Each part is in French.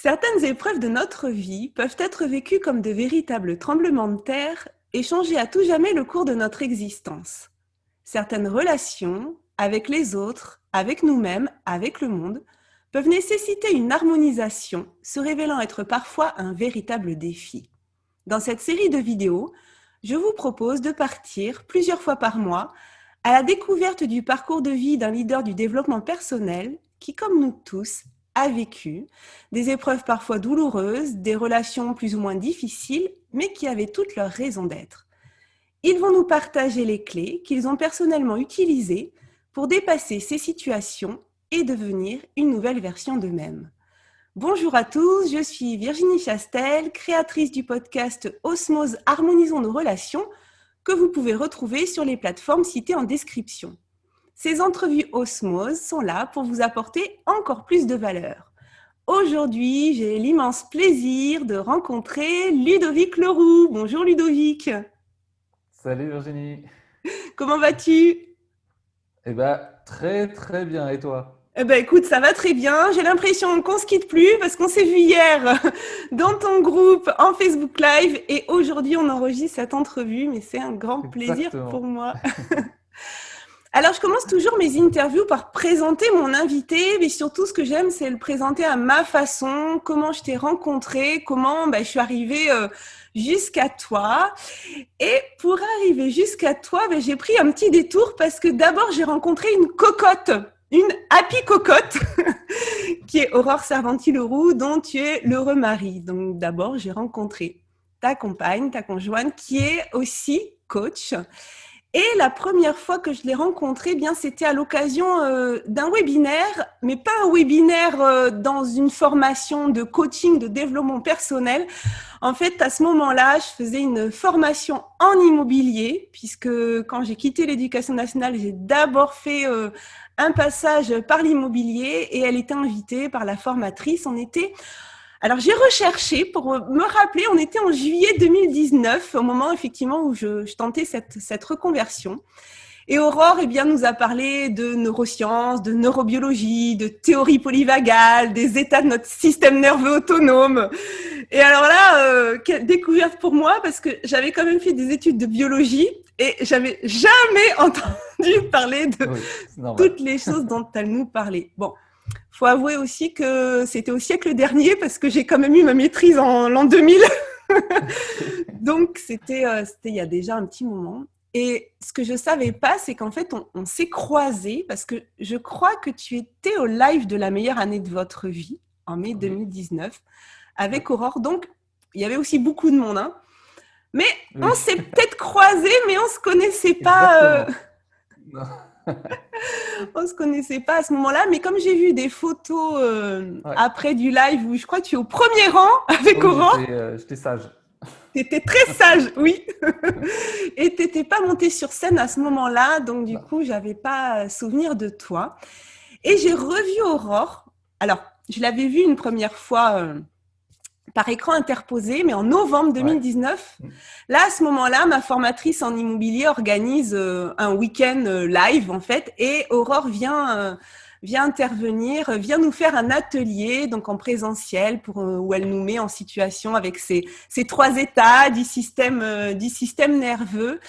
Certaines épreuves de notre vie peuvent être vécues comme de véritables tremblements de terre et changer à tout jamais le cours de notre existence. Certaines relations, avec les autres, avec nous-mêmes, avec le monde, peuvent nécessiter une harmonisation, se révélant être parfois un véritable défi. Dans cette série de vidéos, je vous propose de partir plusieurs fois par mois à la découverte du parcours de vie d'un leader du développement personnel qui, comme nous tous, a vécu des épreuves parfois douloureuses, des relations plus ou moins difficiles, mais qui avaient toutes leurs raisons d'être. Ils vont nous partager les clés qu'ils ont personnellement utilisées pour dépasser ces situations et devenir une nouvelle version d'eux-mêmes. Bonjour à tous, je suis Virginie Chastel, créatrice du podcast Osmose Harmonisons nos relations, que vous pouvez retrouver sur les plateformes citées en description. Ces entrevues Osmose sont là pour vous apporter encore plus de valeur. Aujourd'hui, j'ai l'immense plaisir de rencontrer Ludovic Leroux. Bonjour Ludovic. Salut Virginie. Comment vas-tu ? Très très bien. Et toi ? Écoute, ça va très bien. J'ai l'impression qu'on se quitte plus parce qu'on s'est vu hier dans ton groupe en Facebook Live et aujourd'hui on enregistre cette entrevue, mais c'est un grand plaisir pour moi. Alors, je commence toujours mes interviews par présenter mon invité, mais surtout, ce que j'aime, c'est le présenter à ma façon, comment je t'ai rencontré, comment je suis arrivée jusqu'à toi. Et pour arriver jusqu'à toi, j'ai pris un petit détour parce que d'abord, j'ai rencontré une cocotte, une happy cocotte, qui est Aurore Servanti-Leroux, dont tu es l'heureux mari. Donc, d'abord, j'ai rencontré ta compagne, ta conjointe, qui est aussi coach. Et la première fois que je l'ai rencontré, c'était à l'occasion d'un webinaire, mais pas un webinaire dans une formation de coaching, de développement personnel. En fait, à ce moment-là, je faisais une formation en immobilier, puisque quand j'ai quitté l'éducation nationale, j'ai d'abord fait un passage par l'immobilier et elle était invitée par la formatrice. Alors, j'ai recherché pour me rappeler, on était en juillet 2019, au moment effectivement où je tentais cette reconversion. Et Aurore nous a parlé de neurosciences, de neurobiologie, de théorie polyvagale, des états de notre système nerveux autonome. Et alors là, découverte pour moi, parce que j'avais quand même fait des études de biologie et j'avais jamais entendu parler de toutes les choses dont elle nous parlait. Bon. Faut avouer aussi que c'était au siècle dernier parce que j'ai quand même eu ma maîtrise en l'an 2000. Donc, c'était il y a déjà un petit moment. Et ce que je savais pas, c'est qu'en fait, on s'est croisés parce que je crois que tu étais au live de la meilleure année de votre vie en mai 2019 avec Aurore. Donc, il y avait aussi beaucoup de monde. Hein. Mais on s'est peut-être croisés, mais on se connaissait pas. On se connaissait pas à ce moment-là, mais comme j'ai vu des photos après du live où je crois que tu es au premier rang avec Aurore. J'étais sage. Tu étais très sage, oui. Et tu n'étais pas montée sur scène à ce moment-là, donc du coup, j'avais pas souvenir de toi. Et j'ai revu Aurore. Alors, je l'avais vue une première fois par écran interposé, mais en novembre 2019. Ouais. Là, à ce moment-là, ma formatrice en immobilier organise un week-end live, en fait, et Aurore vient intervenir, vient nous faire un atelier, donc en présentiel, où elle nous met en situation avec ces trois états du système nerveux.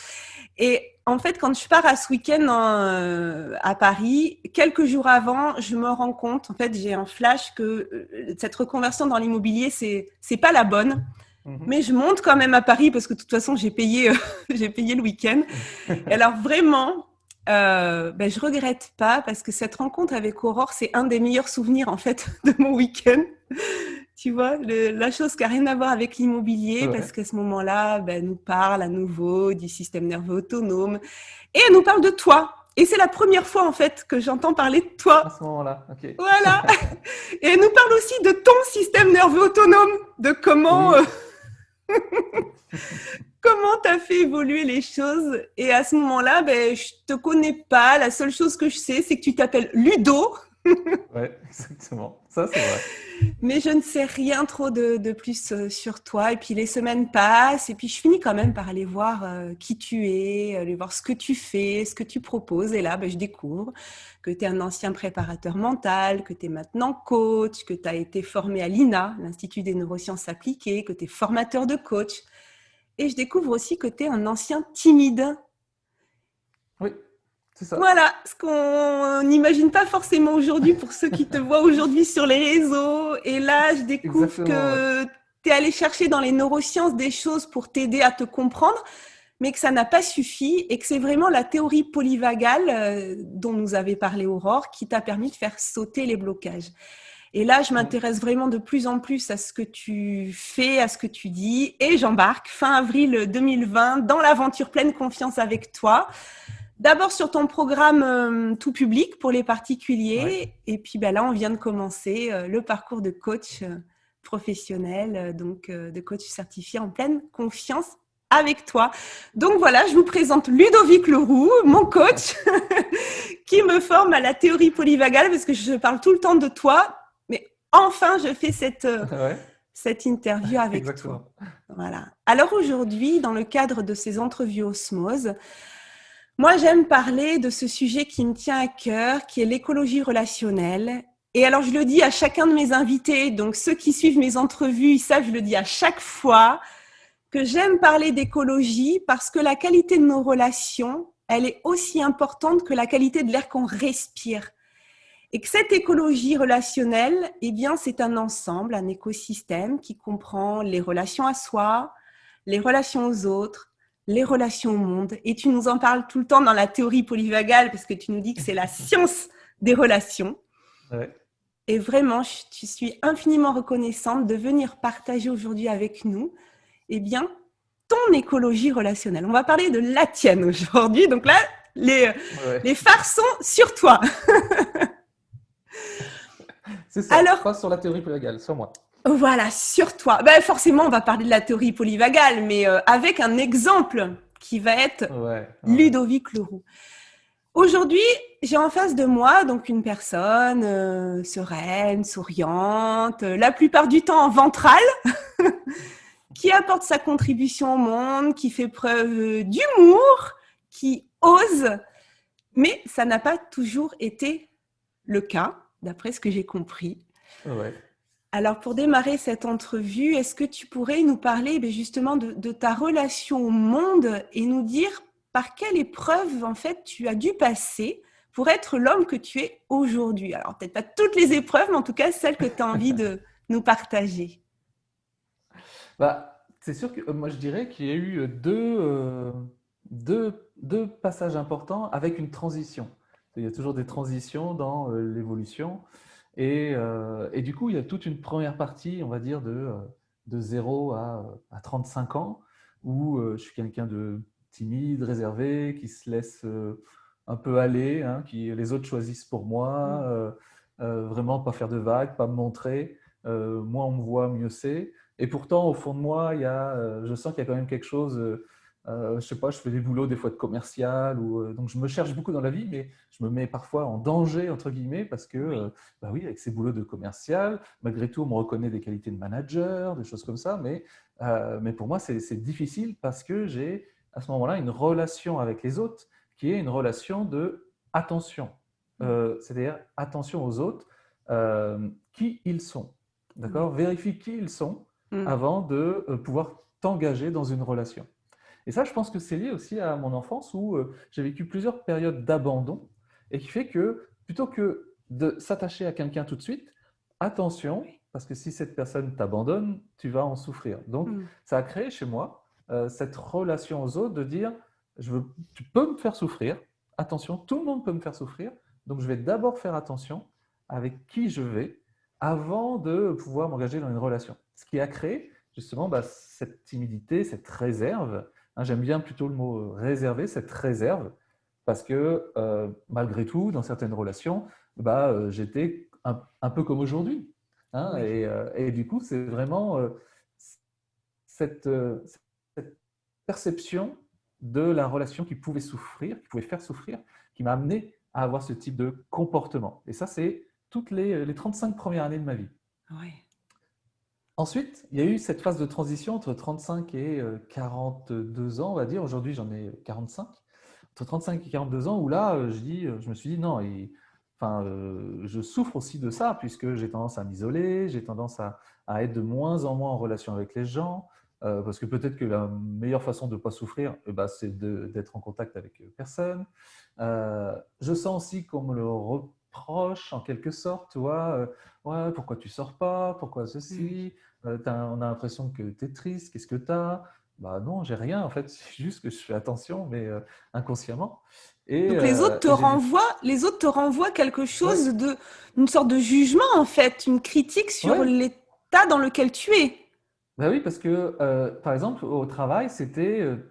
Et en fait, quand je pars à ce week-end à Paris, quelques jours avant, je me rends compte, en fait, j'ai un flash que cette reconversion dans l'immobilier, c'est pas la bonne. Mais je monte quand même à Paris parce que de toute façon, j'ai payé le week-end. Et alors vraiment, je regrette pas parce que cette rencontre avec Aurore, c'est un des meilleurs souvenirs en fait de mon week-end. Tu vois, la chose qui n'a rien à voir avec l'immobilier, parce qu'à ce moment-là, elle nous parle à nouveau du système nerveux autonome et elle nous parle de toi. Et c'est la première fois, en fait, que j'entends parler de toi. À ce moment-là, ok. Voilà. Et elle nous parle aussi de ton système nerveux autonome, de comment comment tu as fait évoluer les choses. Et à ce moment-là, je te connais pas. La seule chose que je sais, c'est que tu t'appelles Ludo. Ouais, exactement. Ça, c'est vrai. Mais je ne sais rien trop de plus sur toi. Et puis les semaines passent, et puis je finis quand même par aller voir qui tu es, aller voir ce que tu fais, ce que tu proposes. Et là, ben, je découvre que tu es un ancien préparateur mental, que tu es maintenant coach, que tu as été formé à l'INA, l'Institut des neurosciences appliquées, que tu es formateur de coach. Et je découvre aussi que tu es un ancien timide. Oui, c'est ça. Voilà, ce qu'on n'imagine pas forcément aujourd'hui pour ceux qui te voient aujourd'hui sur les réseaux. Et là, je découvre Exactement, ouais. que tu es allé chercher dans les neurosciences des choses pour t'aider à te comprendre, mais que ça n'a pas suffi et que c'est vraiment la théorie polyvagale dont nous avait parlé Aurore qui t'a permis de faire sauter les blocages. Et là, je Mm. m'intéresse vraiment de plus en plus à ce que tu fais, à ce que tu dis, et j'embarque fin avril 2020 dans l'aventure pleine confiance avec toi. D'abord sur ton programme tout public pour les Ouais. particuliers, et puis ben là, on vient de commencer le parcours de coach professionnel, donc de coach certifié en pleine confiance avec toi. Donc voilà, je vous présente Ludovic Leroux, mon coach, qui me forme à la théorie polyvagale, parce que je parle tout le temps de toi, mais enfin, je fais Ouais, cette interview avec toi. exactement. Voilà. Alors aujourd'hui, dans le cadre de ces entrevues Osmose, moi, j'aime parler de ce sujet qui me tient à cœur, qui est l'écologie relationnelle. Et alors, je le dis à chacun de mes invités, donc ceux qui suivent mes entrevues, ils savent, je le dis à chaque fois, que j'aime parler d'écologie parce que la qualité de nos relations, elle est aussi importante que la qualité de l'air qu'on respire. Et que cette écologie relationnelle, eh bien, c'est un ensemble, un écosystème qui comprend les relations à soi, les relations aux autres, les relations au monde. Et tu nous en parles tout le temps dans la théorie polyvagale parce que tu nous dis que c'est la science des relations. Ouais. Et vraiment, je suis infiniment reconnaissante de venir partager aujourd'hui avec nous, eh bien, ton écologie relationnelle. On va parler de la tienne aujourd'hui. Donc là, Ouais. les phares sont sur toi. C'est ça. Alors, Pas sur la théorie polyvagale, sur moi. voilà, sur toi. Ben, forcément, on va parler de la théorie polyvagale, mais avec un exemple qui va être Ouais, ouais. Ludovic Leroux. Aujourd'hui, j'ai en face de moi donc une personne sereine, souriante, la plupart du temps en ventrale, qui apporte sa contribution au monde, qui fait preuve d'humour, qui ose, mais ça n'a pas toujours été le cas, d'après ce que j'ai compris. Ouais. Alors, pour démarrer cette entrevue, est-ce que tu pourrais nous parler justement de ta relation au monde et nous dire par quelle épreuve, en fait, tu as dû passer pour être l'homme que tu es aujourd'hui? Alors, peut-être pas toutes les épreuves, mais en tout cas, celles que tu as envie de nous partager. Bah, c'est sûr que moi je dirais qu'il y a eu deux passages importants avec une transition. Il y a toujours des transitions dans l'évolution. Et du coup, il y a toute une première partie, on va dire, de 0 à 35 ans, où je suis quelqu'un de timide, réservé, qui se laisse un peu aller, hein, qui les autres choisissent pour moi, Mm. vraiment pas faire de vagues, pas me montrer. Moins on me voit, mieux c'est. Et pourtant, au fond de moi, je sens qu'il y a quand même quelque chose. Je sais pas, je fais des boulots des fois de commercial, donc je me cherche beaucoup dans la vie, mais je me mets parfois en danger entre guillemets parce que Oui. bah oui, avec ces boulots de commercial, malgré tout, on me reconnaît des qualités de manager, des choses comme ça, mais pour moi, c'est difficile parce que j'ai à ce moment-là une relation avec les autres qui est une relation de attention. C'est-à-dire attention aux autres, qui ils sont. Oui. D'accord? Vérifie qui ils sont Mm. avant de pouvoir t'engager dans une relation. Et ça, je pense que c'est lié aussi à mon enfance où j'ai vécu plusieurs périodes d'abandon et qui fait que plutôt que de s'attacher à quelqu'un tout de suite, attention, Oui. parce que si cette personne t'abandonne, tu vas en souffrir. Donc, Mm. ça a créé chez moi cette relation aux autres de dire, tu peux me faire souffrir, attention, tout le monde peut me faire souffrir, donc je vais d'abord faire attention avec qui je vais avant de pouvoir m'engager dans une relation. Ce qui a créé justement bah, cette timidité, cette réserve. Hein, j'aime bien plutôt le mot réservé, cette réserve, parce que malgré tout, dans certaines relations, bah, j'étais un peu comme aujourd'hui. Hein, Oui. et du coup, c'est vraiment cette, cette perception de la relation qui pouvait faire souffrir, qui m'a amené à avoir ce type de comportement. Et ça, c'est toutes les 35 premières années de ma vie. Ouais. Ensuite, il y a eu cette phase de transition entre 35 et 42 ans, on va dire. Aujourd'hui, j'en ai 45. Entre 35 et 42 ans, où là, je me suis dit non, je souffre aussi de ça, puisque j'ai tendance à m'isoler, j'ai tendance à être de moins en moins en relation avec les gens, parce que peut-être que la meilleure façon de ne pas souffrir, c'est d'être en contact avec personne. Je sens aussi qu'on me le reproche en quelque sorte, tu vois, ouais, pourquoi tu sors pas, pourquoi ceci, on a l'impression que tu es triste, qu'est-ce que tu as? Bah non, j'ai rien en fait, c'est juste que je fais attention, mais inconsciemment. Donc les autres te renvoient quelque ouais, chose une sorte de jugement en fait, une critique sur ouais, l'état dans lequel tu es. bah oui, parce que par exemple au travail,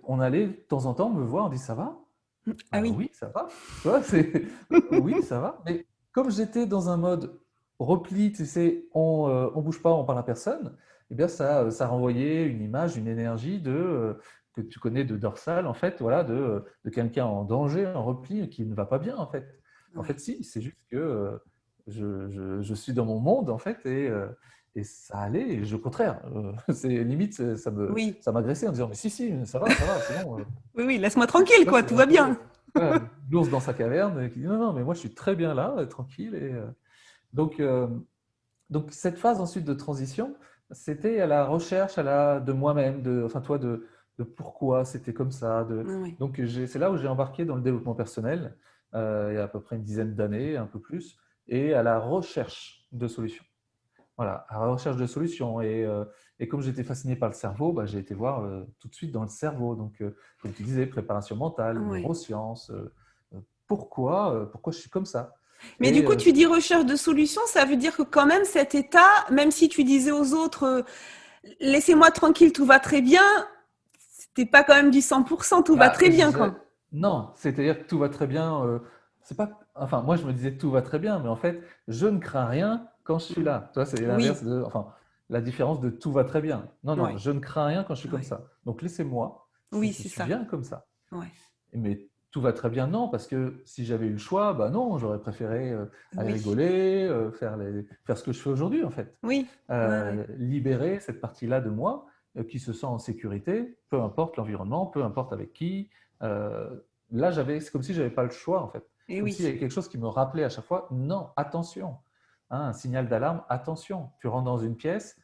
on allait de temps en temps me voir, on dit ça va? Ah Bah oui, oui, ça va. Tu vois, oui, ça va. Mais comme j'étais dans un mode repli, tu sais, on bouge pas, on parle à personne, eh bien ça renvoyait une image, une énergie que tu connais de dorsal, en fait, voilà, de quelqu'un en danger, en repli, qui ne va pas bien, en fait. En ouais. fait, si, c'est juste que je suis dans mon monde, en fait, et ça allait, et au contraire, c'est limite, Oui, ça m'agressait en disant, mais si, ça va, c'est bon. oui, oui, laisse-moi tranquille, Là, quoi, c'est tout un va peu bien. voilà, l'ours dans sa caverne qui dit non, non, mais moi je suis très bien là, tranquille. Donc, euh, donc, cette phase ensuite de transition, c'était à la recherche de moi-même, enfin, toi, de pourquoi c'était comme ça. Oui. Donc, c'est là où j'ai embarqué dans le développement personnel, il y a à peu près une dizaine d'années, un peu plus, et à la recherche de solutions. Voilà, à la recherche de solutions. Et comme j'étais fasciné par le cerveau, j'ai été voir tout de suite dans le cerveau. Donc, comme tu disais, préparation mentale, Ouais. neurosciences, pourquoi je suis comme ça. Mais du Et coup, tu dis recherche de solutions, ça veut dire que quand même cet état, même si tu disais aux autres, laissez-moi tranquille, tout va très bien, c'était pas quand même du 100%, tout va bah, très bien, quoi. non, c'est-à-dire que tout va très bien. C'est pas, enfin, moi, je me disais tout va très bien, mais en fait, je ne crains rien quand je suis là. Tu vois, c'est l'inverse Oui, enfin, la différence de tout va très bien. Non, non, ouais, je ne crains rien quand je suis comme ouais. ça. Donc, laissez-moi, Oui, je c'est suis ça. bien comme ça. Ouais. Mais tout va très bien, non, parce que si j'avais eu le choix, bah non, j'aurais préféré aller Oui, rigoler, faire ce que je fais aujourd'hui, en fait. oui, ouais, ouais. Libérer cette partie-là de moi qui se sent en sécurité, peu importe l'environnement, peu importe avec qui. Euh, Là, c'est comme si je n'avais pas le choix, en fait. Et Comme s'il y oui. avait quelque chose qui me rappelait à chaque fois, non, attention. Hein, un signal d'alarme, attention. Tu rentres dans une pièce,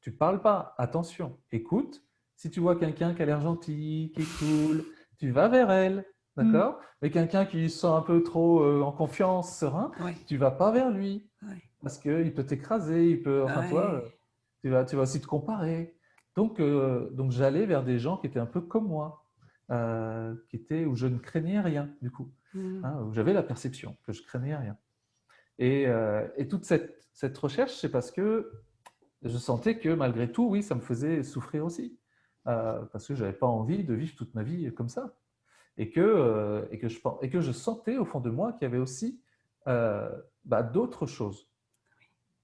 tu ne parles pas, attention. Écoute, si tu vois quelqu'un qui a l'air gentil, qui est cool, tu vas vers elle, Mm. d'accord? Mais quelqu'un qui se sent un peu trop en confiance, serein, Ouais, tu vas pas vers lui ouais, parce qu'il peut t'écraser, enfin toi, ouais. tu vas aussi te comparer. Donc j'allais vers des gens qui étaient un peu comme moi, où je ne craignais rien du coup, Mm. hein, où j'avais la perception que je craignais rien. Et toute cette recherche, c'est parce que je sentais que malgré tout, oui, ça me faisait souffrir aussi, parce que j'avais pas envie de vivre toute ma vie comme ça et que je sentais au fond de moi qu'il y avait aussi euh, d'autres choses.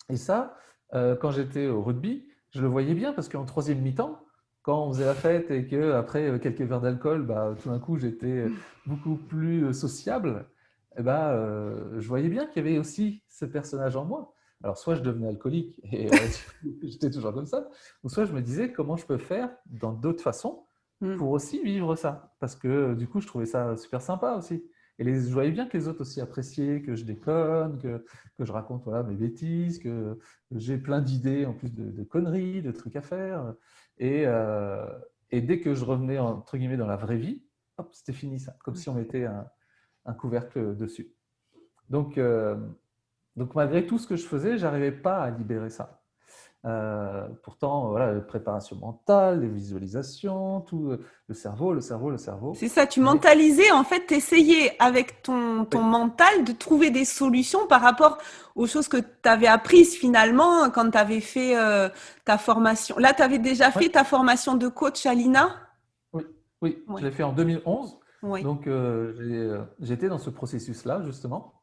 Et ça, quand j'étais au rugby, je le voyais bien parce qu'en troisième mi-temps, quand on faisait la fête et qu'après quelques verres d'alcool, tout d'un coup j'étais beaucoup plus sociable, je voyais bien qu'il y avait aussi ce personnage en moi. Alors soit je devenais alcoolique et j'étais toujours comme ça, ou soit je me disais comment je peux faire dans d'autres façons Mm. pour aussi vivre ça. Parce que du coup je trouvais ça super sympa aussi. Et je voyais bien que les autres aussi appréciaient que je déconne, que je raconte voilà, mes bêtises, que j'ai plein d'idées en plus de conneries, de trucs à faire. Et, euh, et dès que je revenais entre guillemets dans la vraie vie, hop, c'était fini ça, comme Ouais. si on mettait un couvercle dessus. Donc, euh, donc malgré tout ce que je faisais, j'arrivais pas à libérer ça. Pourtant, voilà, la préparation mentale, les visualisations, tout le cerveau, le cerveau, le cerveau. C'est ça, tu Mais mentalisais, en fait, t'essayais avec ton oui, mental de trouver des solutions par rapport aux choses que tu avais apprises finalement quand tu avais fait ta formation. Là, tu avais déjà fait ouais, ta formation de coach à l'INA? oui, oui, je Oui, l'ai fait en 2011. oui. Donc, j'étais dans ce processus-là, justement.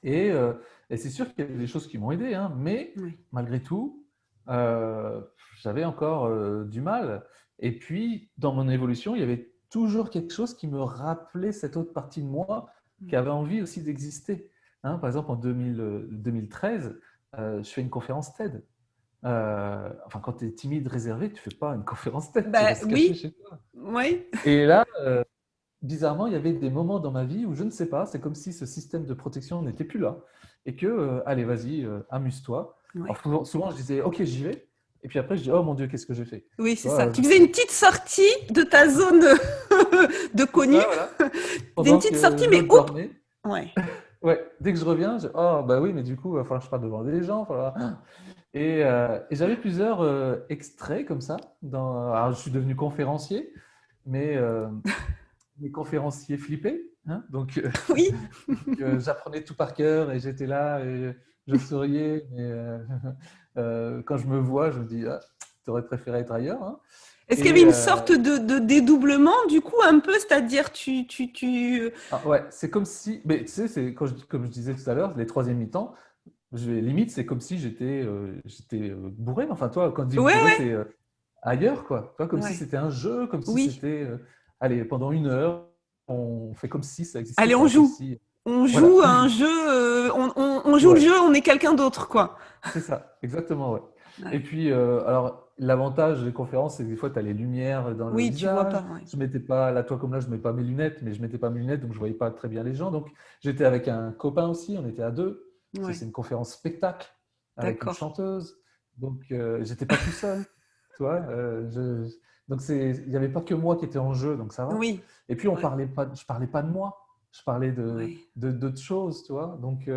Et, euh, et c'est sûr qu'il y a des choses qui m'ont aidé, hein, mais Oui. malgré tout, euh, j'avais encore du mal. Et puis, dans mon évolution, il y avait toujours quelque chose qui me rappelait cette autre partie de moi qui avait envie aussi d'exister. Hein, par exemple, en 2013, je fais une conférence TED. Enfin, quand tu es timide, réservé, tu fais pas une conférence TED, tu Bah restes caché oui, chez toi. oui. Et là, bizarrement, il y avait des moments dans ma vie où je ne sais pas, c'est comme si ce système de protection n'était plus là. Et que, allez, vas-y, amuse-toi. Ouais. Alors, souvent, je disais, ok, j'y vais. Et puis après, je dis, oh mon Dieu, qu'est-ce que j'ai fait? Oui, Tu c'est vois, ça. Tu faisais une petite sortie de ta zone de c'est connu. ça, voilà. C'était une Pendant petite que sortie, mais l'autre oups. dormait. Ouais. Ouais, dès que je reviens, oh bah oui, mais du coup, il va falloir que je parle devant des gens. Et j'avais plusieurs extraits comme ça. Alors, je suis devenu conférencier, mais mes conférenciers flippaient. Hein, donc, Oui. j'apprenais tout par cœur et j'étais là et je souriais. Mais quand je me vois, je me dis, ah, tu aurais préféré être ailleurs. Hein. Est-ce qu'il y avait Et une sorte de dédoublement, du coup, un peu, c'est-à-dire ouais, c'est comme si, mais tu sais, c'est comme je disais tout à l'heure, les troisième mi-temps, limite, c'est comme si j'étais bourré. Enfin, toi, quand je dis Ouais, bourré, ouais, c'est ailleurs, quoi. Toi, comme si ouais. c'était un jeu, comme si Oui. c'était, allez, pendant 1 heure, on fait comme si ça existait Allez, on pas, comme joue. si, On voilà, joue à on un joue. jeu, on joue le Ouais, jeu, on est quelqu'un d'autre, quoi. c'est ça, exactement, ouais. Et Ouais. puis, alors, l'avantage des conférences, c'est que des fois, tu as les lumières dans le Oui, tu vois pas, visage. ouais. Je mettais pas, là, toi comme là, je mets pas mes lunettes, mais je mettais pas mes lunettes, donc je voyais pas très bien les gens. Donc, j'étais avec un copain aussi, on était à deux, parce que Ouais, c'est une conférence spectacle avec une d'accord. chanteuse. Donc, j'étais pas tout seul, tu vois. Donc, il n'y avait pas que moi qui était en jeu, donc ça va. Oui, Et puis, ouais, je parlais pas de moi, je parlais ouais. d'autres choses, tu vois. Donc,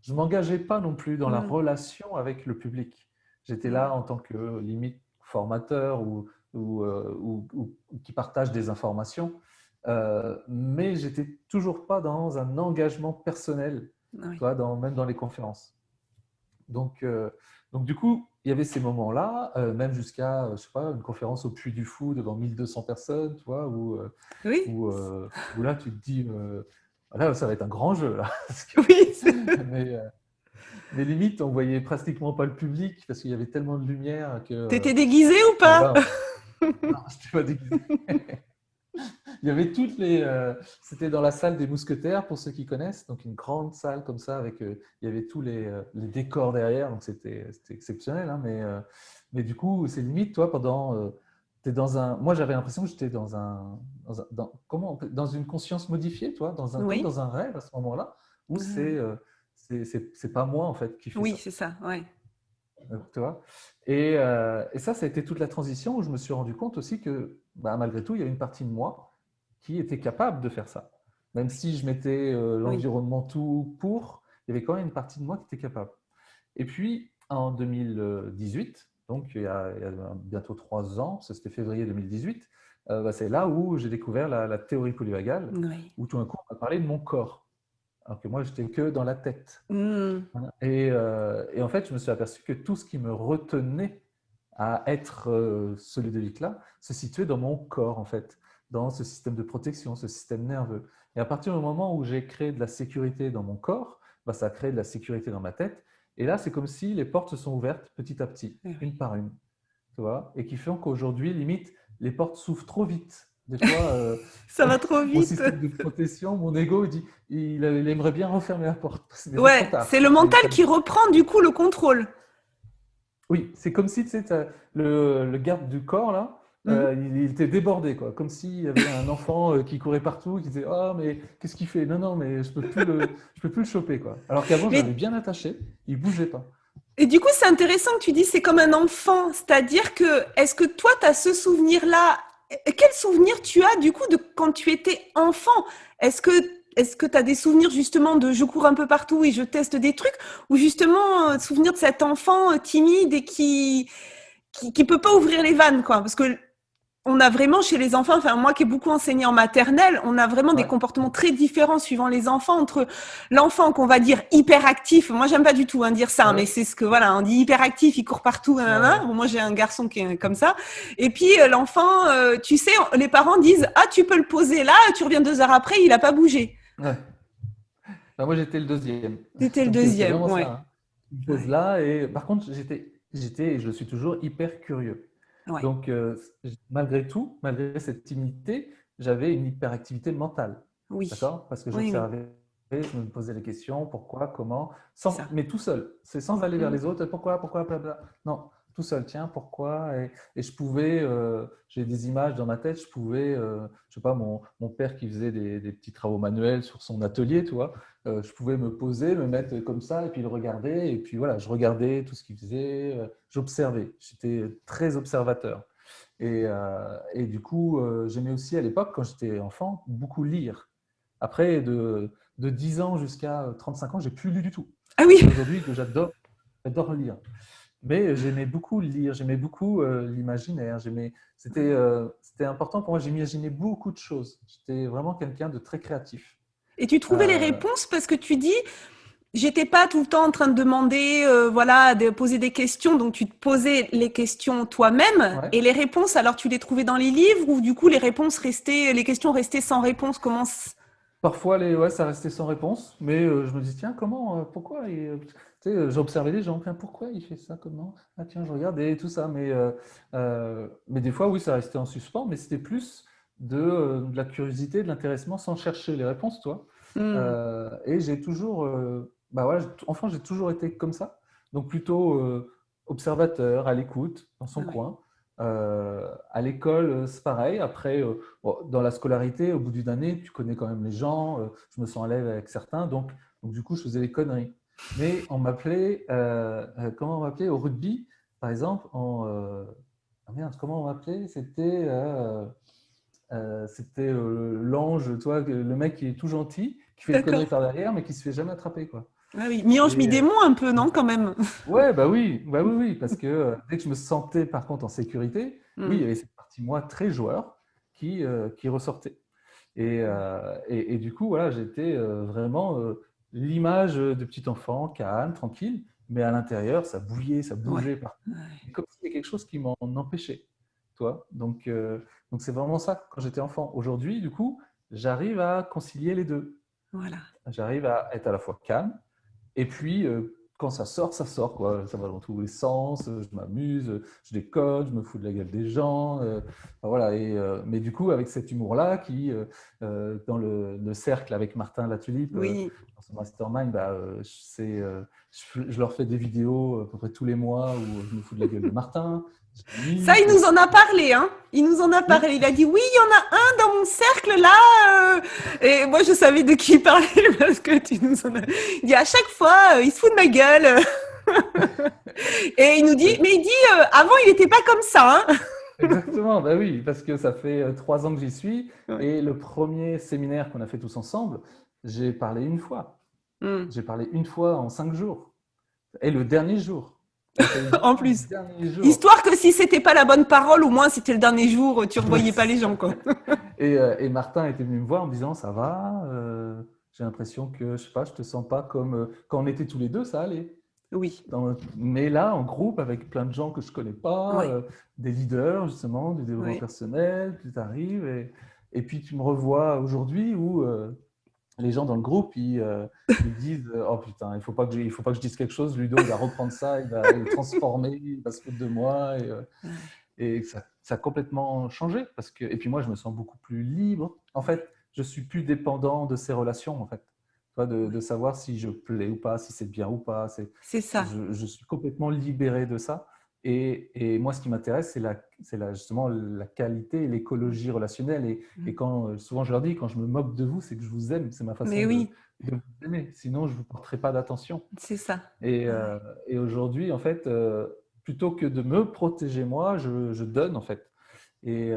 je m'engageais pas non plus dans la Hmm, relation avec le public. J'étais hmm. là en tant que limite formateur ou qui partage des informations, mais j'étais toujours pas dans un engagement personnel, tu Oui. vois, même dans les conférences. Donc, euh, donc du coup, il y avait ces moments-là, même jusqu'à, je sais pas, une conférence au Puy du Fou devant 1200 personnes, tu vois, Oui, où là, tu te dis, là, ça va être un grand jeu, là. oui. Mais, mais limite, on voyait pratiquement pas le public parce qu'il y avait tellement de lumière que T'étais déguisé ou pas? voilà. Non, je n'étais pas déguisé. Il y avait c'était dans la salle des Mousquetaires pour ceux qui connaissent, donc une grande salle comme ça avec, il y avait tous les décors derrière, donc c'était exceptionnel. Hein, mais du coup, c'est limite, toi, t'es dans un. Moi, j'avais l'impression que j'étais dans une conscience modifiée, toi, comme Oui, dans un rêve à ce moment-là, où c'est pas moi en fait qui fait oui, ça. c'est ça, ouais. Tu vois et ça a été toute la transition où je me suis rendu compte aussi que bah, malgré tout, il y avait une partie de moi qui était capable de faire ça. Même si je mettais Oui, l'environnement tout pour, il y avait quand même une partie de moi qui était capable. Et puis en 2018, donc il y a bientôt 3 ans, c'était février 2018, bah, c'est là où j'ai découvert la théorie polyvagale, oui. où tout d'un coup on m'a parlé de mon corps, alors que moi j'étais que dans la tête. Hmm, Voilà. Et en fait, je me suis aperçu que tout ce qui me retenait à être ce Ludovic-là se situait dans mon corps, en fait, dans ce système de protection, ce système nerveux. Et à partir du moment où j'ai créé de la sécurité dans mon corps, bah, ça a créé de la sécurité dans ma tête. Et là, c'est comme si les portes se sont ouvertes petit à petit, oui, une oui. par une, tu vois, et qui font qu'aujourd'hui, limite, les portes s'ouvrent trop vite. Des fois, Ça va trop mon vite. système de protection, mon ego, il aimerait bien refermer la porte. Mais c'est trop Ouais, c'est tard. le mental qui reprend du coup le contrôle. Oui, c'est comme si tu sais, le garde du corps, là, Hmm. il était débordé, quoi. Comme s'il y avait un enfant qui courait partout, qui disait «Ah, mais qu'est-ce qu'il fait? Non, non, mais je peux plus le choper, quoi.» Alors qu'avant, je l'avais Mais bien attaché, il bougeait pas. et du coup, c'est intéressant que tu dis c'est comme un enfant, c'est-à-dire que est-ce que toi, tu as ce souvenir-là? Quel souvenir tu as du coup de quand tu étais enfant? Est-ce que est-ce que tu as des souvenirs justement de je cours un peu partout et je teste des trucs ou justement souvenir de cet enfant timide et qui peut pas ouvrir les vannes quoi? Parce que on a vraiment chez les enfants, enfin moi qui ai beaucoup enseigné en maternelle, on a vraiment des Ouais, comportements très différents suivant les enfants entre l'enfant qu'on va dire hyperactif. Moi j'aime pas du tout dire ça, mais ouais, c'est ce que voilà, on dit hyperactif, il court partout. ouais, Nanana. ouais. Bon, moi j'ai un garçon qui est comme ça. Et puis l'enfant, tu sais, les parents disent ah tu peux le poser là, tu reviens 2 heures après, il a pas bougé. Ouais. Ben, moi, j'étais le deuxième. C'était le Donc, c'est deuxième, vraiment ça. ouais, Hein. Il me pose ouais, là. Et par contre, et je le suis toujours hyper curieux. ouais. Donc, malgré tout, malgré cette timidité, j'avais une hyperactivité mentale. Oui, D'accord? Parce que oui, oui, j'observais je me posais les questions, pourquoi, comment, mais tout seul. C'est sans aller vers les autres, pourquoi, blablabla. Non, tout seul, tiens, pourquoi. Et je pouvais, j'ai des images dans ma tête, je pouvais, je sais pas, mon père qui faisait des petits travaux manuels sur son atelier, tu vois, je pouvais me poser, me mettre comme ça, et puis le regarder. Et puis voilà, je regardais tout ce qu'il faisait, j'observais. J'étais très observateur. Et du coup, j'aimais aussi à l'époque, quand j'étais enfant, beaucoup lire. Après, de 10 ans jusqu'à 35 ans, j'ai plus lu du tout. Ah oui. Aujourd'hui, j'adore lire. Mais j'aimais beaucoup lire, j'aimais beaucoup l'imaginaire. C'était important pour moi, j'imaginais beaucoup de choses. J'étais vraiment quelqu'un de très créatif. Et tu trouvais les réponses parce que tu dis, j'étais pas tout le temps en train de demander, voilà, de poser des questions. Donc tu te posais les questions toi-même et les réponses, alors tu les trouvais dans les livres ou du coup les questions restaient sans réponse. Comment? Parfois, ça restait sans réponse, mais je me dis, tiens, comment, pourquoi j'observais les gens, tiens, pourquoi il fait ça, comment? Ah tiens, je regardais et tout ça, mais des fois, oui, ça restait en suspens, mais c'était plus de la curiosité, de l'intéressement sans chercher les réponses, toi. Et j'ai toujours, enfant, j'ai toujours été comme ça, donc plutôt observateur, à l'écoute, dans son coin. À l'école, c'est pareil. Après, dans la scolarité, au bout d'une année, tu connais quand même les gens. Je me sens à l'aise avec certains, donc du coup, je faisais des conneries. Mais on m'appelait, comment on m'appelait au rugby, par exemple. Comment on m'appelait? C'était l'ange, toi, le mec qui est tout gentil, qui fait des conneries par derrière, mais qui se fait jamais attraper, quoi. Ah oui, mi-ange, mi-démon un peu, non, quand même? Ouais, bah oui, parce que dès que je me sentais par contre en sécurité, oui, il y avait cette partie moi très joueur qui ressortait. Et du coup, voilà, j'étais vraiment l'image de petit enfant, calme, tranquille, mais à l'intérieur, ça bouillait, ça bougeait partout. Comme s'il y avait quelque chose qui m'en empêchait, toi. Donc c'est vraiment ça quand j'étais enfant. Aujourd'hui, du coup, j'arrive à concilier les deux. Voilà. J'arrive à être à la fois calme, et puis, quand ça sort, quoi. Ça va dans tous les sens, je m'amuse, je déconne, je me fous de la gueule des gens. Voilà. Mais du coup, avec cet humour-là, dans le cercle avec Martin Latulipe, dans son mastermind, je leur fais des vidéos à peu près tous les mois où je me fous de la gueule de Martin. Ça, il nous en a parlé, hein. Il nous en a parlé. Il a dit, oui, il y en a un dans mon cercle, là. Et moi, je savais de qui il parlait parce que tu nous en as... Il dit, à chaque fois, il se fout de ma gueule. Et il nous dit, mais il dit, avant, il n'était pas comme ça, hein. Exactement, bah oui, parce que ça fait 3 ans que j'y suis. Et le premier séminaire qu'on a fait tous ensemble, j'ai parlé une fois. J'ai parlé une fois en 5 jours. Et le dernier jour. En plus. Histoire que si c'était pas la bonne parole, au moins c'était le dernier jour, tu revoyais pas les gens, quoi. Et Martin était venu me voir en me disant, ça va, j'ai l'impression que, je sais pas, je te sens pas comme quand on était tous les deux, ça allait. Oui. Mais là, en groupe, avec plein de gens que je connais pas, des leaders justement, du développement personnel, puis tu arrives et puis tu me revois aujourd'hui où les gens dans le groupe, ils disent « Oh putain, il faut pas que je dise quelque chose, Ludo, il va reprendre ça, il va le transformer, il va se foutre de moi. » Et ça a complètement changé. Et puis moi, je me sens beaucoup plus libre. En fait, je suis plus dépendant de ces relations, en fait. De savoir si je plais ou pas, si c'est bien ou pas. C'est ça. Je suis complètement libéré de ça. Et moi, ce qui m'intéresse, c'est justement la qualité et l'écologie relationnelle. Et souvent, je leur dis, quand je me moque de vous, c'est que je vous aime. C'est ma façon de vous aimer. Sinon, je ne vous porterai pas d'attention. C'est ça. Et aujourd'hui, en fait, plutôt que de me protéger moi, je donne, en fait. Et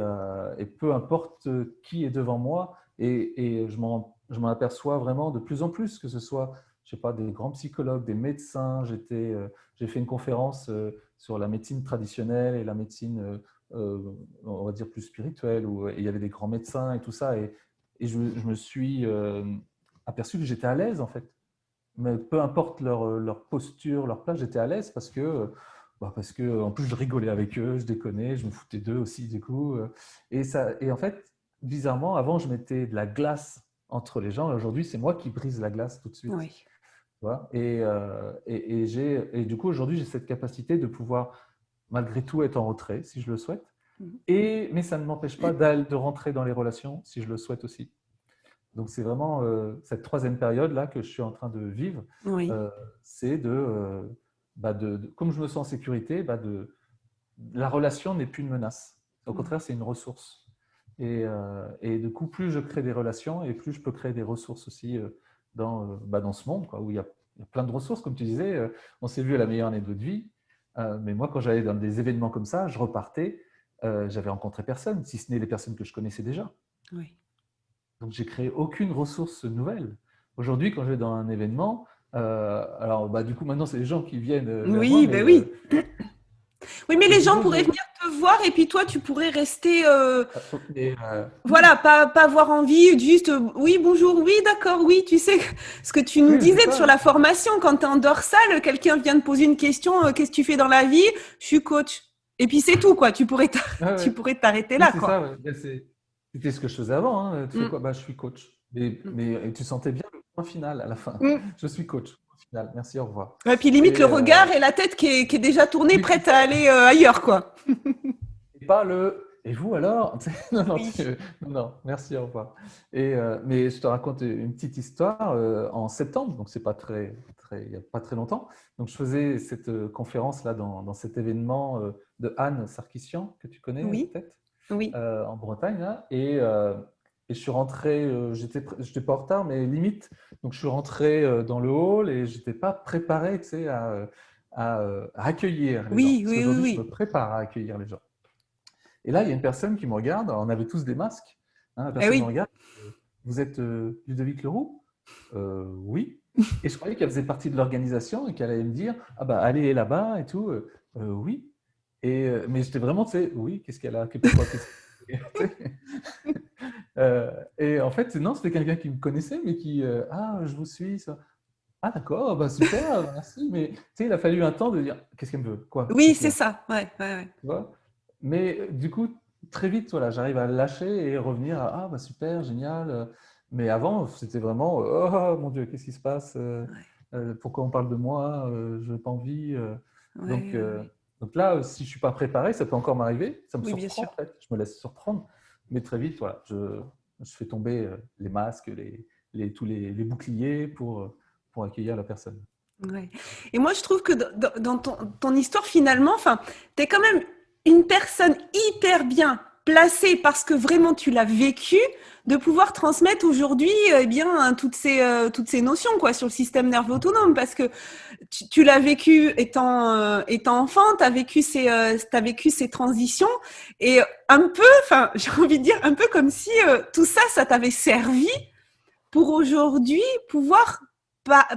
peu importe qui est devant moi, et je m'en aperçois vraiment de plus en plus, que ce soit, je sais pas, des grands psychologues, des médecins. J'ai fait une conférence sur la médecine traditionnelle et la médecine, on va dire, plus spirituelle, où il y avait des grands médecins et tout ça. Et je me suis aperçu que j'étais à l'aise, en fait. Mais peu importe leur posture, leur place, j'étais à l'aise parce que en plus je rigolais avec eux, je déconnais, je me foutais d'eux aussi du coup. Et en fait, bizarrement, avant je mettais de la glace entre les gens, et aujourd'hui c'est moi qui brise la glace tout de suite. Oui. Tu vois, et du coup aujourd'hui j'ai cette capacité de pouvoir malgré tout être en retrait si je le souhaite, mais ça ne m'empêche pas de rentrer dans les relations si je le souhaite aussi. Donc, c'est vraiment cette troisième période-là que je suis en train de vivre. Oui. C'est comme je me sens en sécurité, la relation n'est plus une menace. Au contraire, c'est une ressource. Et du coup, plus je crée des relations et plus je peux créer des ressources aussi dans ce monde, quoi, où il y a plein de ressources, comme tu disais. On s'est vu à la meilleure année de notre vie. Mais moi, quand j'allais dans des événements comme ça, je repartais, j'avais rencontré personne, si ce n'est les personnes que je connaissais déjà. Oui. Donc, j'ai créé aucune ressource nouvelle. Aujourd'hui, quand je vais dans un événement, alors du coup, maintenant, c'est les gens qui viennent vers moi. Oui, Mais, oui. Oui, mais les gens disais, pourraient venir te voir et puis toi, tu pourrais rester, mais, voilà, pas avoir envie, juste, oui, bonjour, oui, d'accord, oui, tu sais, ce que tu nous oui, c'est disais sur ça. la formation, quand tu es en dorsale, quelqu'un vient te poser une question, qu'est-ce que tu fais dans la vie? Je suis coach. Et puis c'est tout, quoi. Tu pourrais Ouais. t'arrêter Oui, là, c'est quoi. ça. Ouais. C'était ce que je faisais avant. Hein. Tu fais Mm, quoi? Je suis coach. mm, Mais tu sentais bien le point final à la fin. mm. Je suis coach. Au final. Merci, au revoir. Et puis limite Et, le regard et la tête qui est déjà tournée, oui, c'est prête à ça. aller ailleurs, quoi. Et pas le «Et vous alors?» Non, non, Oui. non, merci, au revoir. Mais je te raconte une petite histoire. En septembre, donc c'est pas il n'y a pas très longtemps. Donc je faisais cette conférence-là dans cet événement de Anne Sarkissian, que tu connais Oui. peut-être, Oui. en Bretagne. Là. Et je suis rentré, j'étais pas en retard, mais limite. Donc je suis rentré dans le hall et j'étais pas préparé, tu sais, à accueillir les gens. Oui, Parce oui, oui, qu'aujourd'hui, je me oui. prépare à accueillir les gens. Et là, il y a une personne qui me regarde. On avait tous des masques. Hein, la Eh personne me oui. regarde. Vous êtes Ludovic Leroux? Oui. Et je croyais qu'elle faisait partie de l'organisation et qu'elle allait me dire ah bah allez là-bas et tout. Oui. Mais j'étais vraiment, tu sais, oui. Qu'est-ce qu'elle a? Pourquoi? Et en fait, non, c'était quelqu'un qui me connaissait, mais qui ah je vous suis. Ça. Ah d'accord, bah super, merci. Mais tu sais, il a fallu un temps de dire qu'est-ce qu'elle me veut? Quoi? Oui, Qu'est-ce qu'il y c'est a? ça. Ouais, ouais, ouais. Tu vois. Mais du coup, très vite, voilà, j'arrive à lâcher et revenir à ah bah super, génial. Mais avant, c'était vraiment oh mon Dieu, qu'est-ce qui se passe? Ouais, Pourquoi on parle de moi? Je n'ai pas envie. ouais, Donc, ouais, ouais. donc là, si je suis pas préparé, ça peut encore m'arriver. Ça me Oui, bien surprend sûr. en fait. Je me laisse surprendre. Mais très vite, voilà, je fais tomber les masques, tous les boucliers pour accueillir la personne. Ouais. Et moi, je trouve que dans ton histoire, finalement, enfin, tu es quand même une personne hyper bien placée parce que vraiment tu l'as vécu, de pouvoir transmettre aujourd'hui eh bien toutes ces notions quoi sur le système nerveux autonome parce que tu l'as vécu étant enfant, t'as vécu ces transitions et un peu, enfin, j'ai envie de dire un peu comme si tout ça, ça t'avait servi pour aujourd'hui pouvoir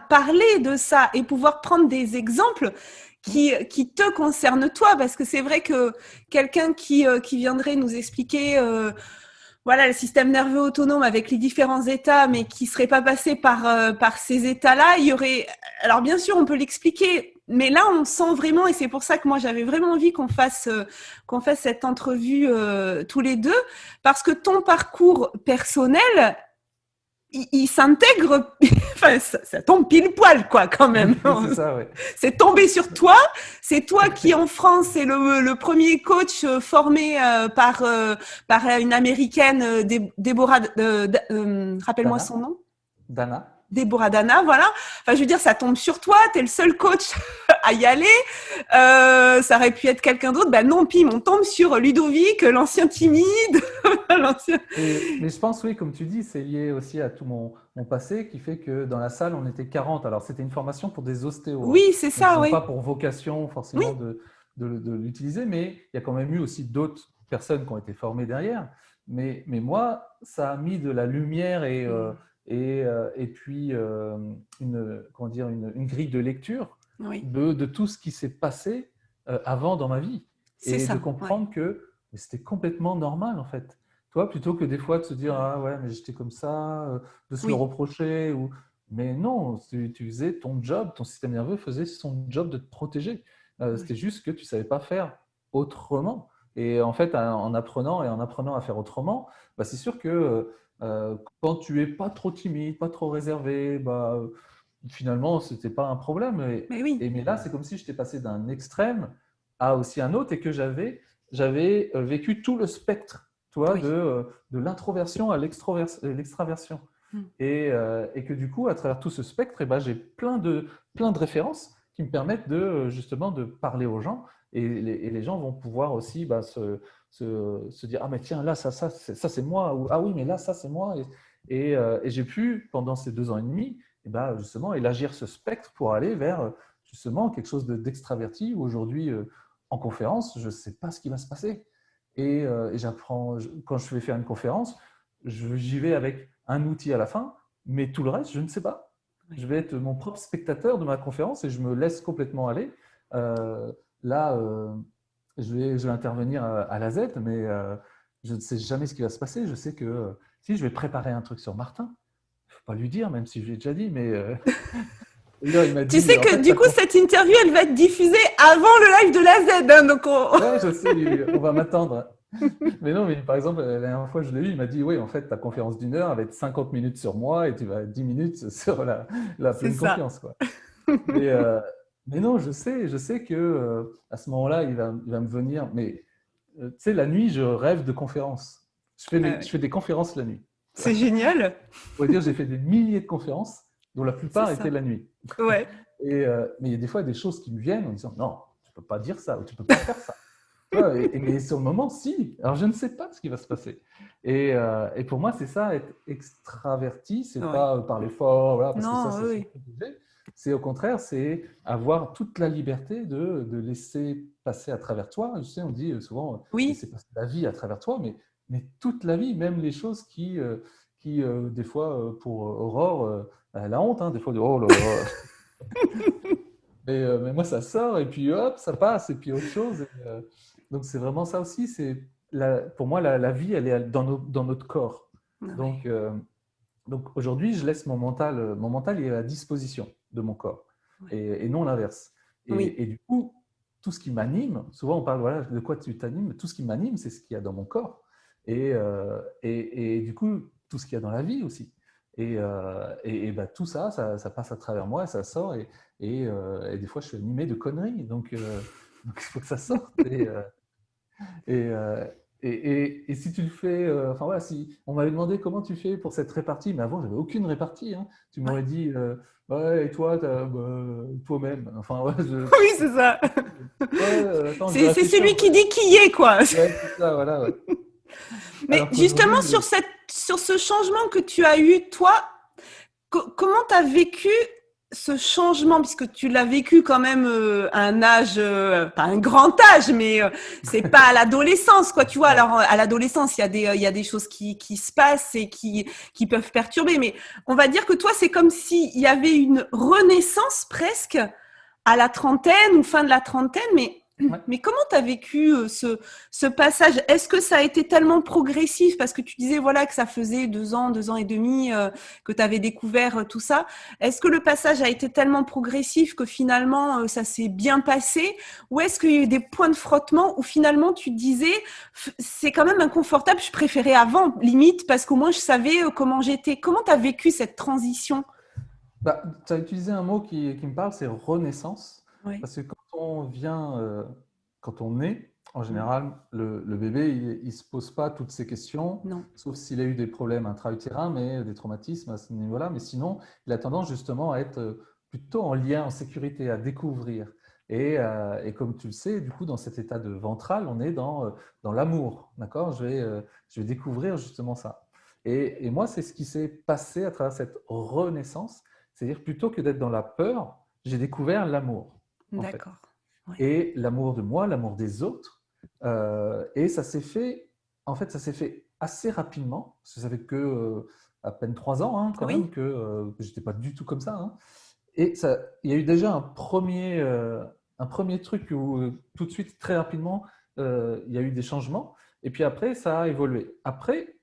parler de ça et pouvoir prendre des exemples qui te concernent toi, parce que c'est vrai que quelqu'un qui viendrait nous expliquer voilà le système nerveux autonome avec les différents états, mais qui serait pas passé par ces états-là, il y aurait. Alors bien sûr, on peut l'expliquer, mais là on sent vraiment, et c'est pour ça que moi j'avais vraiment envie qu'on fasse cette entrevue tous les deux, parce que ton parcours personnel il s'intègre, enfin, ça tombe pile poil, quoi, quand même. Oui, c'est ça, oui. C'est tombé sur toi. C'est toi qui, en France, est le premier coach formé par une américaine, Déborah, rappelle-moi Dana, son nom. Dana. Déborah Dana, voilà. Enfin, je veux dire, ça tombe sur toi, t'es le seul coach à y aller. Ça aurait pu être quelqu'un d'autre. Ben non, pim, on tombe sur Ludovic, l'ancien timide. l'ancien... Mais je pense, oui, comme tu dis, c'est lié aussi à tout mon passé qui fait que dans la salle, on était 40. Alors, c'était une formation pour des ostéos. Hein. Oui, c'est Donc, ils ça, n'ont oui. pas pour vocation Oui, forcément de l'utiliser, mais il y a quand même eu aussi d'autres personnes qui ont été formées derrière. Mais moi, ça a mis de la lumière et puis comment dire, une grille de lecture oui, de tout ce qui s'est passé avant dans ma vie. c'est Et de ça, ouais. comprendre que c'était complètement normal, en fait. Toi, plutôt que des fois de se dire ah ouais, mais j'étais comme ça, de se le Oui, reprocher. Mais non, tu faisais ton job, ton système nerveux faisait son job de te protéger. C'était oui, juste que tu ne savais pas faire autrement. Et en fait, en apprenant et en apprenant à faire autrement, bah, c'est sûr que quand tu es pas trop timide, pas trop réservé, bah, finalement, ce n'était pas un problème. mais oui, Mais là, c'est comme si j'étais passé d'un extrême à aussi un autre et que j'avais vécu tout le spectre, toi, oui, de l'introversion à l'extraversion. Et que du coup, à travers tout ce spectre, j'ai plein de références qui me permettent justement de parler aux gens. Et les gens vont pouvoir aussi se dire, ah mais tiens, là, ça c'est moi, ou ah oui, mais là, ça c'est moi. Et j'ai pu, pendant ces 2 ans et demi, justement, élargir ce spectre pour aller vers justement quelque chose d'extraverti. Aujourd'hui, en conférence, je ne sais pas ce qui va se passer. Et j'apprends, quand je vais faire une conférence, j'y vais avec un outil à la fin, mais tout le reste, je ne sais pas. Je vais être mon propre spectateur de ma conférence et je me laisse complètement aller. Là, je vais intervenir à la Z, mais je ne sais jamais ce qui va se passer. Je sais que si je vais préparer un truc sur Martin, il ne faut pas lui dire, même si je l'ai déjà dit, mais là, il m'a dit, tu sais que du coup, cette interview, elle va être diffusée avant le live de la Z. Hein, donc Ouais, je sais, on va m'attendre. Mais non, mais par exemple, la dernière fois, je l'ai eu, il m'a dit, oui, en fait, ta conférence d'1 heure, elle va être 50 minutes sur moi et tu vas 10 minutes sur la pleine confiance, quoi. Mais non, je sais que à ce moment-là, il va me venir. Mais tu sais, la nuit, je rêve de conférences. Je fais des conférences la nuit. C'est génial. On va dire, j'ai fait des milliers de conférences, dont la plupart étaient la nuit. Ouais. Mais il y a des fois des choses qui me viennent en disant, non, tu peux pas dire ça ou tu peux pas faire ça. Mais sur le moment, si. Alors, je ne sais pas ce qui va se passer. Et pour moi, c'est ça, être extraverti. C'est pas parler fort, voilà, parce que ça, c'est obligé. C'est au contraire, c'est avoir toute la liberté de laisser passer à travers toi. Tu sais, on dit souvent, laisser passer la vie à travers toi, mais toute la vie, même les choses qui des fois, pour Aurore, elle a honte, hein, des fois, de oh là là. Mais moi, ça sort et puis hop, ça passe et puis autre chose. Donc, c'est vraiment ça aussi. Pour moi, la vie, elle est dans notre corps. Donc aujourd'hui, je laisse mon mental il est à la disposition de mon corps et non l'inverse. Et du coup, tout ce qui m'anime, souvent on parle voilà, de quoi tu t'animes, tout ce qui m'anime, c'est ce qu'il y a dans mon corps. Et du coup, tout ce qu'il y a dans la vie aussi. Et tout ça, ça passe à travers moi, ça sort. Et des fois, je suis animé de conneries. Donc, il faut que ça sorte. Et si tu le fais, enfin voilà, si on m'avait demandé comment tu fais pour cette répartie, mais avant, j'avais aucune répartie. Hein. Tu m'aurais dit, ouais, et toi, toi-même. Enfin, ouais, oui, c'est ça. C'est celui qui dit qui est, quoi. Ouais, c'est ça, voilà. Ouais. Mais justement, sur ce changement que tu as eu, toi, comment tu as vécu ce changement, puisque tu l'as vécu quand même à un âge, pas un grand âge, mais c'est pas à l'adolescence, quoi. Tu vois, alors à l'adolescence, il y a des choses qui se passent et qui peuvent perturber, mais on va dire que toi, c'est comme s'il y avait une renaissance presque à la trentaine ou fin de la trentaine, mais comment tu as vécu ce passage? Est-ce que ça a été tellement progressif? Parce que tu disais voilà, que ça faisait 2 ans et demi que tu avais découvert tout ça. Est-ce que le passage a été tellement progressif que finalement ça s'est bien passé? Ou est-ce qu'il y a eu des points de frottement où finalement tu te disais c'est quand même inconfortable, je préférais avant, limite, parce qu'au moins je savais comment j'étais. Comment tu as vécu cette transition? Tu as utilisé un mot qui me parle, c'est renaissance. Oui. Parce que quand on naît, en général, le bébé, il ne se pose pas toutes ces questions, sauf s'il a eu des problèmes intra-utérins, mais des traumatismes à ce niveau-là. Mais sinon, il a tendance justement à être plutôt en lien, en sécurité, à découvrir. Et comme tu le sais, du coup, dans cet état de ventral, on est dans l'amour. D'accord ? Je vais découvrir justement ça. Et moi, c'est ce qui s'est passé à travers cette renaissance. C'est-à-dire, plutôt que d'être dans la peur, j'ai découvert l'amour. D'accord. Ouais. Et l'amour de moi, l'amour des autres. Et ça s'est fait assez rapidement. Parce que ça fait que à peine 3 ans, hein, quand même, que je n'étais pas du tout comme ça. Hein. Et il y a eu déjà un premier truc où tout de suite, très rapidement, il y a eu des changements. Et puis après, ça a évolué. Après,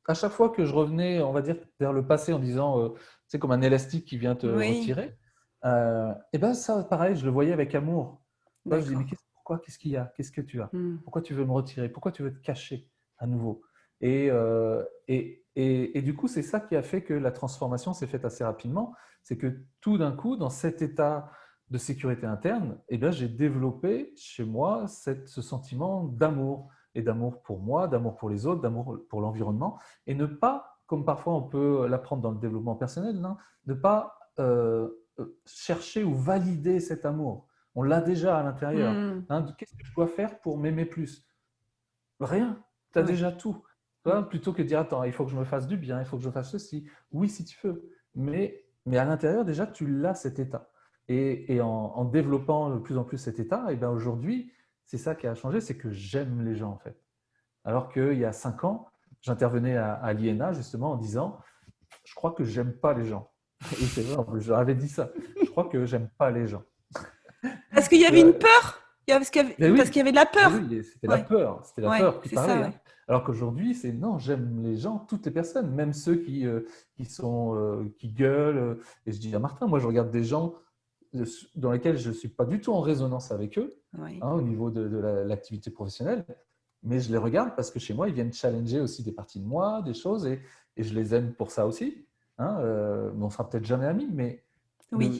à chaque fois que je revenais, on va dire, vers le passé en disant, c'est comme un élastique qui vient te retirer, et ça, pareil, je le voyais avec amour. Là, je dis, mais pourquoi? Qu'est-ce qu'il y a? Qu'est-ce que tu as? Pourquoi tu veux me retirer? Pourquoi tu veux te cacher à nouveau? Et du coup, c'est ça qui a fait que la transformation s'est faite assez rapidement. C'est que tout d'un coup, dans cet état de sécurité interne, j'ai développé chez moi ce sentiment d'amour. Et d'amour pour moi, d'amour pour les autres, d'amour pour l'environnement, et ne pas comme parfois on peut l'apprendre dans le développement personnel, hein, de ne pas chercher ou valider cet amour. On l'a déjà à l'intérieur. Hein, qu'est-ce que je dois faire pour m'aimer plus? Rien, tu as déjà tout. Plutôt que de dire, attends, il faut que je me fasse du bien, il faut que je fasse ceci. Oui, si tu veux. Mais à l'intérieur, déjà, tu l'as cet état. Et en développant de plus en plus cet état, et bien aujourd'hui, c'est ça qui a changé, c'est que j'aime les gens, en fait. Alors qu'il y a 5 ans, j'intervenais à l'INA, justement, en disant, je crois que j'aime pas les gens. Et c'est vrai, je leur avais dit ça. Je crois que j'aime pas les gens. Parce qu'il y avait une peur. Parce qu'il y avait de la peur. Oui, c'était la peur. C'était la peur qui parlait. Hein. Alors qu'aujourd'hui, c'est non, j'aime les gens, toutes les personnes, même ceux qui gueulent. Et je dis à Martin, moi, je regarde des gens dans lesquels je ne suis pas du tout en résonance avec eux, hein, au niveau de l'activité professionnelle. Mais je les regarde parce que chez moi, ils viennent challenger aussi des parties de moi, des choses, et je les aime pour ça aussi. Hein, on ne sera peut-être jamais amis, mais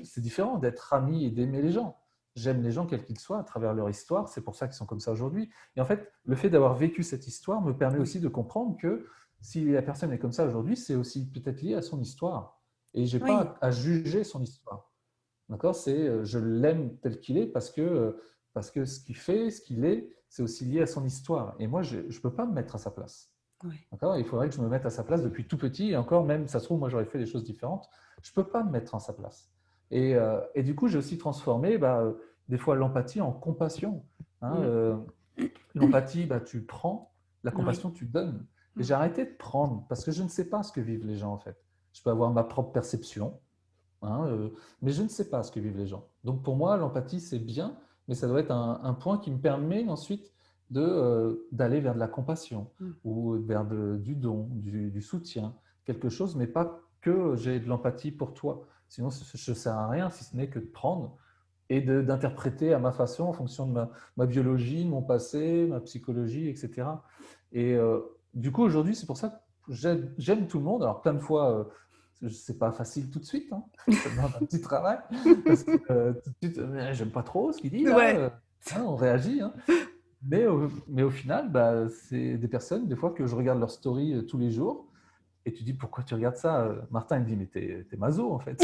c'est différent d'être ami et d'aimer les gens. J'aime les gens quels qu'ils soient à travers leur histoire, c'est pour ça qu'ils sont comme ça aujourd'hui. Et en fait, le fait d'avoir vécu cette histoire me permet aussi de comprendre que si la personne est comme ça aujourd'hui, c'est aussi peut-être lié à son histoire. Et je n'ai pas à juger son histoire. D'accord ? Je l'aime tel qu'il est parce que ce qu'il fait, ce qu'il est, c'est aussi lié à son histoire. Et moi, je ne peux pas me mettre à sa place. D'accord ? Il faudrait que je me mette à sa place depuis tout petit. Et encore, même, ça se trouve, moi, j'aurais fait des choses différentes. Je ne peux pas me mettre à sa place. Et du coup, j'ai aussi transformé des fois l'empathie en compassion. Hein, l'empathie, tu prends. La compassion, tu donnes. Et j'ai arrêté de prendre parce que je ne sais pas ce que vivent les gens, en fait. Je peux avoir ma propre perception. Mais je ne sais pas ce que vivent les gens. Donc pour moi, l'empathie, c'est bien, mais ça doit être un point qui me permet ensuite d'aller vers de la compassion ou vers du don, du soutien, quelque chose, mais pas que j'ai de l'empathie pour toi. Sinon, je ne sers à rien si ce n'est que de prendre et d'interpréter à ma façon en fonction de ma biologie, mon passé, ma psychologie, etc. Et du coup, aujourd'hui, c'est pour ça que j'aime tout le monde. Alors plein de fois, c'est pas facile tout de suite, hein. Ça demande un petit travail parce que tout de suite, j'aime pas trop ce qu'il dit là. On réagit, hein. Mais au final, c'est des personnes des fois que je regarde leur story tous les jours et tu dis pourquoi tu regardes ça? Martin il me dit mais t'es maso en fait.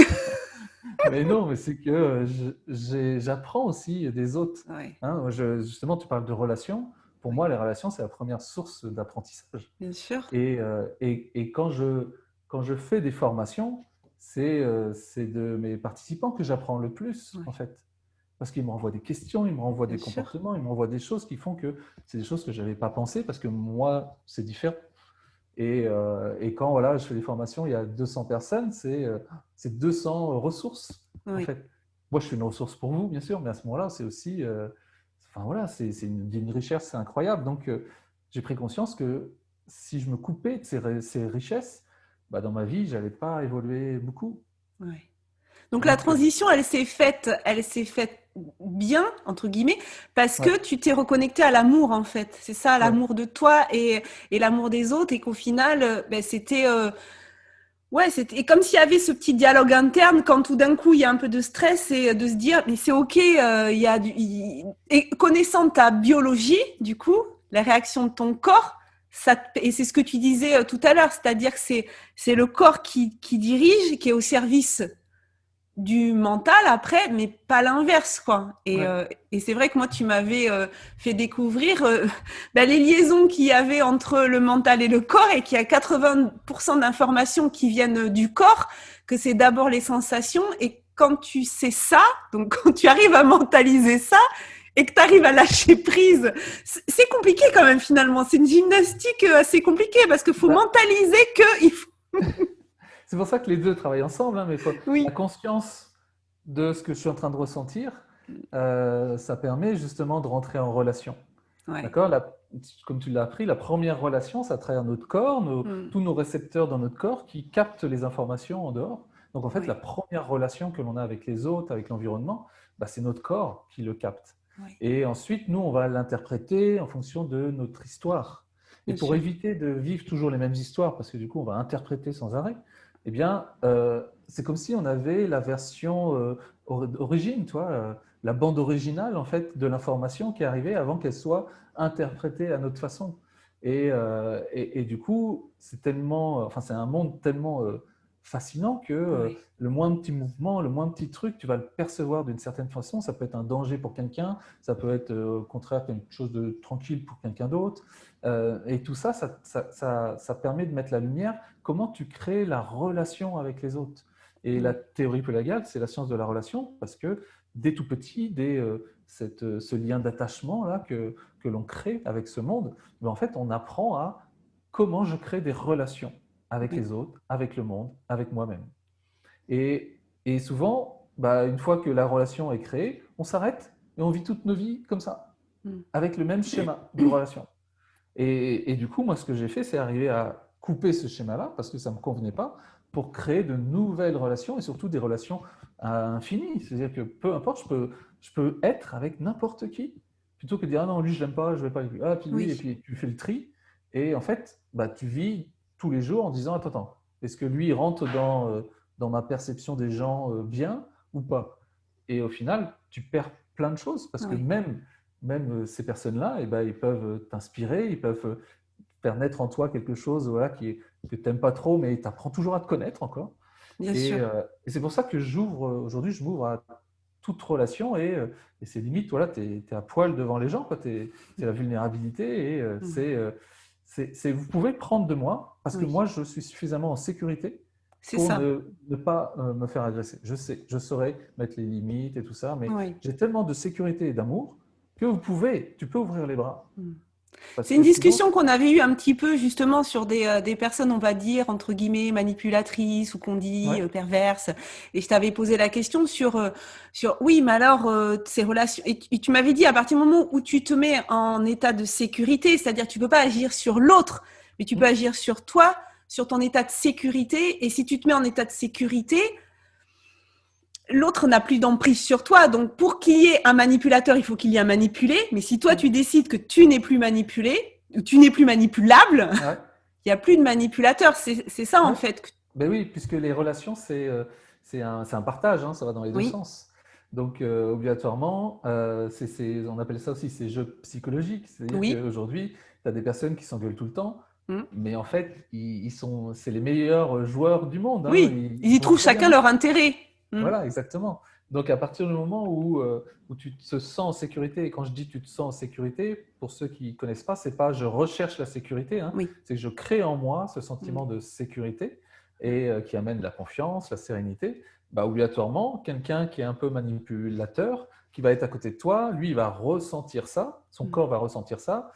Mais non, mais c'est que j'apprends aussi des autres. Hein, justement, tu parles de relations. Pour moi, les relations, c'est la première source d'apprentissage. Bien sûr. Et quand je fais des formations, c'est de mes participants que j'apprends le plus, en fait. Parce qu'ils me renvoient des questions, ils me renvoient des comportements, ils me renvoient des choses qui font que c'est des choses que je n'avais pas pensées parce que moi, c'est différent. Et quand voilà, je fais des formations, il y a 200 personnes, c'est 200 ressources. En fait. Moi, je suis une ressource pour vous, bien sûr, mais à ce moment-là, c'est aussi c'est une richesse incroyable. Donc, j'ai pris conscience que si je me coupais de ces richesses, dans ma vie, je n'allais pas évoluer beaucoup. Donc la transition, elle s'est faite bien, entre guillemets, parce que tu t'es reconnecté à l'amour, en fait. C'est ça, l'amour de toi et l'amour des autres, et qu'au final, c'était comme s'il y avait ce petit dialogue interne quand tout d'un coup il y a un peu de stress et de se dire mais c'est ok, et connaissant ta biologie, du coup, la réaction de ton corps, et c'est ce que tu disais tout à l'heure, c'est-à-dire que c'est le corps qui dirige, qui est au service du mental après, mais pas l'inverse, quoi. Et c'est vrai que moi, tu m'avais fait découvrir les liaisons qu'il y avait entre le mental et le corps, et qu'il y a 80% d'informations qui viennent du corps, que c'est d'abord les sensations, et quand tu sais ça, donc quand tu arrives à mentaliser ça, et que tu arrives à lâcher prise, c'est compliqué quand même finalement. C'est une gymnastique assez compliquée, parce qu'il faut mentaliser qu'il faut... C'est pour ça que les deux travaillent ensemble, hein, mais la conscience de ce que je suis en train de ressentir, ça permet justement de rentrer en relation. D'accord ? Comme tu l'as appris, la première relation, c'est à travers notre corps, tous nos récepteurs dans notre corps qui captent les informations en dehors. Donc en fait, la première relation que l'on a avec les autres, avec l'environnement, c'est notre corps qui le capte. Et ensuite, nous, on va l'interpréter en fonction de notre histoire. Et pour éviter de vivre toujours les mêmes histoires, parce que du coup, on va interpréter sans arrêt, eh bien, c'est comme si on avait la version origine, la bande originale en fait de l'information qui arrivait avant qu'elle soit interprétée à notre façon. Et du coup, c'est un monde tellement fascinant que le moins petit mouvement, le moins petit truc, tu vas le percevoir d'une certaine façon. Ça peut être un danger pour quelqu'un, ça peut être au contraire quelque chose de tranquille pour quelqu'un d'autre. Et tout ça, ça permet de mettre la lumière. Comment tu crées la relation avec les autres. Et la théorie Pelagale, c'est la science de la relation, parce que dès tout petit, dès ce lien d'attachement-là que l'on crée avec ce monde, ben en fait, on apprend à comment je crée des relations avec les autres, avec le monde, avec moi-même. Et souvent, bah, une fois que la relation est créée, on s'arrête et on vit toutes nos vies comme ça, avec le même schéma de relation. Et du coup, moi, ce que j'ai fait, c'est arriver à couper ce schéma-là, parce que ça ne me convenait pas, pour créer de nouvelles relations, et surtout des relations à l'infini. C'est-à-dire que peu importe, je peux être avec n'importe qui, plutôt que de dire « Ah non, lui, je l'aime pas, je vais pas avec lui. Ah, puis lui, et puis tu fais le tri. » Et en fait, bah, tu vis tous les jours en disant « Attends, est-ce que lui, il rentre dans ma perception des gens bien ou pas ?» Et au final, tu perds plein de choses, parce que même ces personnes-là, eh ben, ils peuvent t'inspirer, ils peuvent faire naître en toi quelque chose que tu n'aimes pas trop, mais tu apprends toujours à te connaître encore. Bien sûr. Et c'est pour ça que aujourd'hui, je m'ouvre à toute relation, et c'est limite, voilà, tu es à poil devant les gens, c'est la vulnérabilité, et vous pouvez prendre de moi, parce que moi, je suis suffisamment en sécurité pour ne pas me faire agresser. Je saurais mettre les limites et tout ça, mais j'ai tellement de sécurité et d'amour que tu peux ouvrir les bras. C'est une discussion qu'on avait eue un petit peu justement sur des personnes, on va dire, entre guillemets, manipulatrices ou qu'on dit perverses. Et je t'avais posé la question sur oui, mais alors, ces relations… Et tu m'avais dit, à partir du moment où tu te mets en état de sécurité, c'est-à-dire tu peux pas agir sur l'autre, mais tu peux agir sur toi, sur ton état de sécurité. Et si tu te mets en état de sécurité, l'autre n'a plus d'emprise sur toi. Donc, pour qu'il y ait un manipulateur, il faut qu'il y ait un manipulé. Mais si toi, tu décides que tu n'es plus manipulé, ou tu n'es plus manipulable, il n'y a plus de manipulateur. C'est ça, en fait. Ben oui, puisque les relations, c'est un partage, hein, ça va dans les deux sens. Donc, obligatoirement, on appelle ça aussi ces jeux psychologiques. C'est-à-dire qu'aujourd'hui, tu as des personnes qui s'engueulent tout le temps, mais en fait, c'est les meilleurs joueurs du monde. Oui, ils y trouvent chacun leur intérêt. Voilà, exactement. Donc, à partir du moment où tu te sens en sécurité, et quand je dis tu te sens en sécurité, pour ceux qui ne connaissent pas, c'est pas je recherche la sécurité, c'est que je crée en moi ce sentiment de sécurité et qui amène la confiance, la sérénité. Bah, obligatoirement, quelqu'un qui est un peu manipulateur, qui va être à côté de toi, lui, il va ressentir ça, son corps va ressentir ça,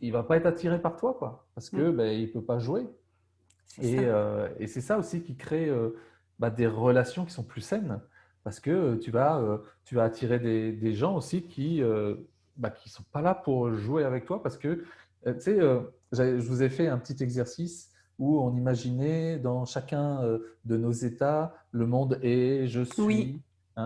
il ne va pas être attiré par toi, quoi, parce que il ne peut pas jouer. Et c'est ça aussi qui crée… des relations qui sont plus saines, parce que tu vas attirer des gens aussi qui sont pas là pour jouer avec toi, parce que tu sais, je vous ai fait un petit exercice où on imaginait dans chacun de nos états le monde est, je suis,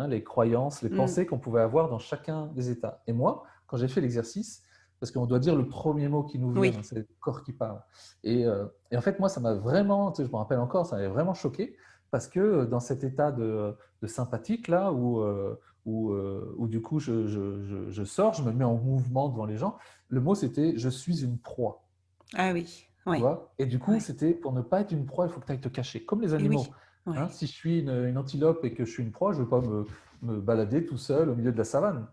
les croyances, les pensées qu'on pouvait avoir dans chacun des états. Et moi, quand j'ai fait l'exercice, parce qu'on doit dire le premier mot qui nous vient, c'est le corps qui parle. Et en fait, moi, ça m'a vraiment, je me rappelle encore, ça m'avait vraiment choqué, parce que dans cet état de sympathique là, où du coup je sors, je me mets en mouvement devant les gens, le mot c'était « je suis une proie ». Ah oui, tu vois. Et du coup, c'était pour ne pas être une proie, il faut que tu ailles te cacher, comme les animaux. Si je suis une antilope et que je suis une proie, je ne vais pas me balader tout seul au milieu de la savane.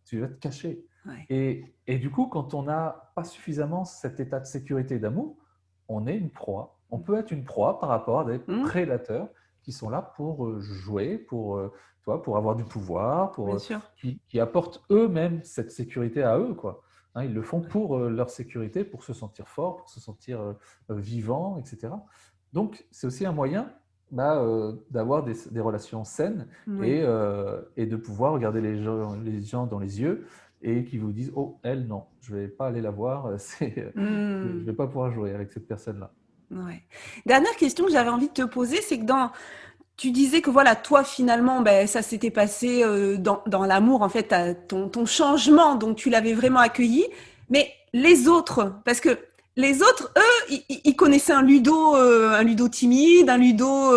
Tu vas te cacher. Et du coup, quand on n'a pas suffisamment cet état de sécurité et d'amour, on est une proie. On peut être une proie par rapport à des prédateurs qui sont là pour jouer, pour avoir du pouvoir, qui apportent eux-mêmes cette sécurité à eux, quoi. Ils le font pour leur sécurité, pour se sentir fort, pour se sentir vivant, etc. Donc, c'est aussi un moyen d'avoir des relations saines et de pouvoir regarder les gens dans les yeux et qui vous disent « Oh, elle, non, je ne vais pas aller la voir, je ne vais pas pouvoir jouer avec cette personne-là. » Dernière question que j'avais envie de te poser, c'est que tu disais que voilà, toi finalement, ça s'était passé dans l'amour, en fait, ton changement, donc tu l'avais vraiment accueilli, mais les autres, parce que Les autres, eux, ils connaissaient un Ludo timide, un Ludo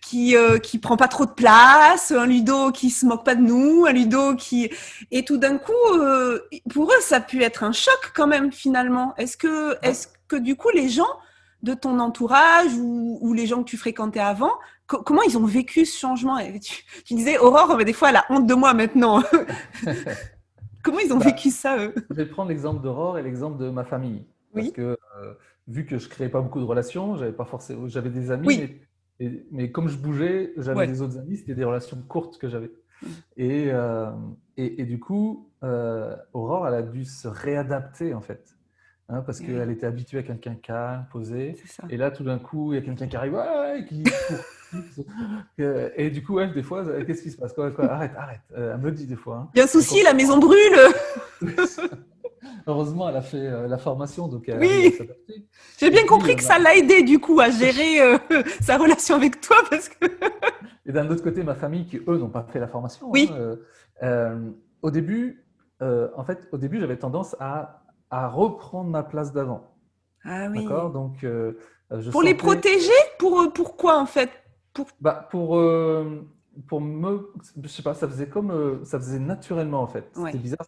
qui prend pas trop de place, un Ludo qui se moque pas de nous, un Ludo qui... Et tout d'un coup, pour eux, ça a pu être un choc quand même, finalement. Est-ce que du coup, les gens de ton entourage ou les gens que tu fréquentais avant, comment ils ont vécu ce changement? Et tu disais, Aurore, mais des fois, elle a honte de moi maintenant. Comment ils ont vécu ça, eux? Je vais prendre l'exemple d'Aurore et l'exemple de ma famille. Parce Oui. que vu que je ne créais pas beaucoup de relations, j'avais des amis, Oui. mais comme je bougeais, j'avais Ouais. des autres amis, c'était des relations courtes que j'avais. Mm. Et du coup, Aurore, elle a dû se réadapter en fait. Hein, parce qu'elle était habituée à quelqu'un calme, posé. Et là, tout d'un coup, il y a quelqu'un qui arrive, ouais, qui court. Et du coup, elle, des fois, qu'est-ce qui se passe? Quoi, arrête. Elle me le dit des fois. Hein. Il y a un souci, la maison brûle. Heureusement, elle a fait la formation, donc elle oui. s'adapter. J'ai bien compris que ça l'a aidé du coup à gérer sa relation avec toi parce que. Et d'un autre côté, ma famille qui eux n'ont pas fait la formation. Oui. Au début, j'avais tendance à reprendre ma place d'avant. Ah oui. D'accord. Donc, pour les protéger, pourquoi en fait? Pour me, je sais pas, ça faisait naturellement en fait. Ouais. C'était bizarre.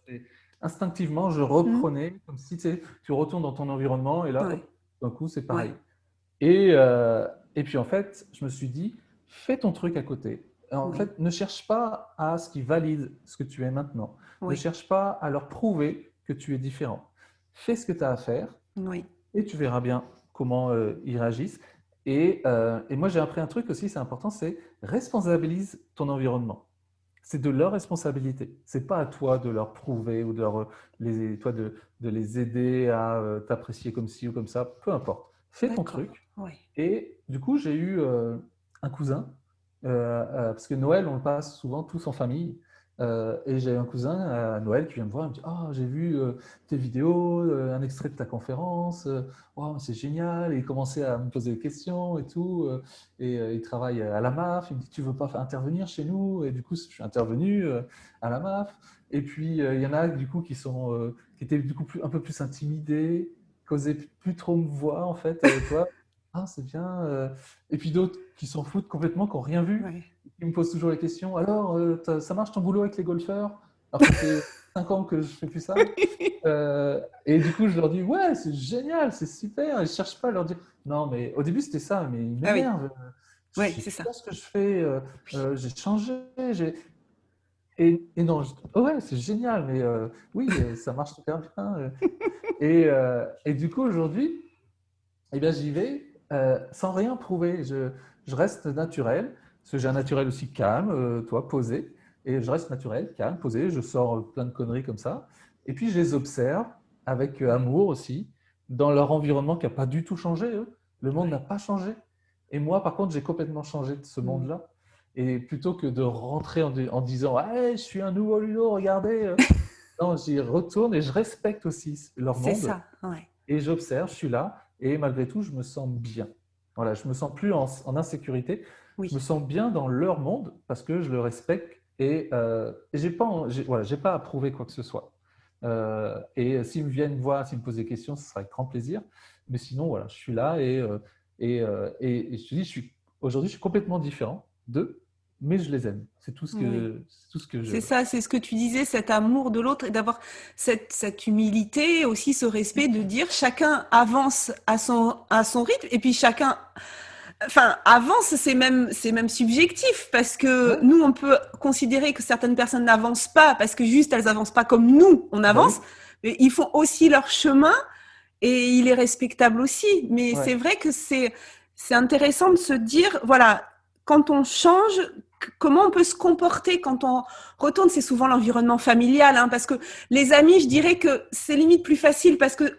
Instinctivement, je reprenais comme si tu retournes dans ton environnement et là, hop, d'un coup, c'est pareil. Ouais. Et puis en fait, je me suis dit, fais ton truc à côté. En fait, ne cherche pas à ce qui valide ce que tu es maintenant. Ne cherche pas à leur prouver que tu es différent. Fais ce que tu as à faire et tu verras bien comment ils réagissent. Et moi, j'ai appris un truc aussi, c'est important, c'est responsabilise ton environnement. C'est de leur responsabilité. C'est pas à toi de leur prouver ou de les aider à t'apprécier comme ci ou comme ça. Peu importe. Fais ton truc. Ouais. Et du coup, j'ai eu un cousin, parce que Noël, on le passe souvent tous en famille. Et j'ai un cousin à Noël qui vient me voir et me dit « Ah, j'ai vu tes vidéos, un extrait de ta conférence, wow, c'est génial !» Et il commençait à me poser des questions et tout. Et il travaille à la MAF. Il me dit « Tu veux pas intervenir chez nous ?» Et du coup, je suis intervenu à la MAF. Et puis, il y en a du coup qui étaient du coup un peu plus intimidés, qui n'osaient plus trop me voir en fait. Toi. Ah, c'est bien. Et puis d'autres qui s'en foutent complètement, qui n'ont rien vu. Ouais. Ils me posent toujours les questions. Alors, ça marche ton boulot avec les golfeurs? Alors que ça fait 5 ans que je ne fais plus ça. Et du coup, je leur dis, ouais, c'est génial, c'est super. Et je ne cherche pas à leur dire, non, mais au début, c'était ça, mais ils m'énervent. Oui, c'est ça. Je sais pas ce que je fais. J'ai changé. Et non, ouais, c'est génial, mais oui, ça marche super bien. Et du coup, aujourd'hui, eh bien, j'y vais. Sans rien prouver, je reste naturel, parce que j'ai un naturel aussi calme, posé, et je reste naturel, calme, posé, je sors plein de conneries comme ça, et puis je les observe avec amour aussi, dans leur environnement qui n'a pas du tout changé, le monde n'a pas changé, et moi par contre j'ai complètement changé de ce monde-là, et plutôt que de rentrer en disant « Hey, je suis un nouveau Ludo, regardez !» Non, j'y retourne et je respecte aussi leur monde, c'est ça, ouais. Et j'observe, je suis là, et malgré tout, je me sens bien. Voilà, je me sens plus en insécurité. Oui. Je me sens bien dans leur monde parce que je le respecte et j'ai pas à prouver quoi que ce soit. Et s'ils me viennent voir, s'ils me posent des questions, ce sera avec grand plaisir. Mais sinon, voilà, je suis là et je te dis, aujourd'hui, je suis complètement différent d'eux, mais je les aime. C'est tout ce que je... C'est ça, c'est ce que tu disais, cet amour de l'autre et d'avoir cette humilité, aussi ce respect de dire chacun avance à son rythme et puis chacun, enfin, avance, c'est même subjectif parce que nous, on peut considérer que certaines personnes n'avancent pas parce que juste elles avancent pas comme nous, on avance, mais ils font aussi leur chemin et il est respectable aussi. Mais c'est vrai que c'est intéressant de se dire, voilà, quand on change, comment on peut se comporter quand on retourne? C'est souvent l'environnement familial, hein, parce que les amis, je dirais que c'est limite plus facile parce que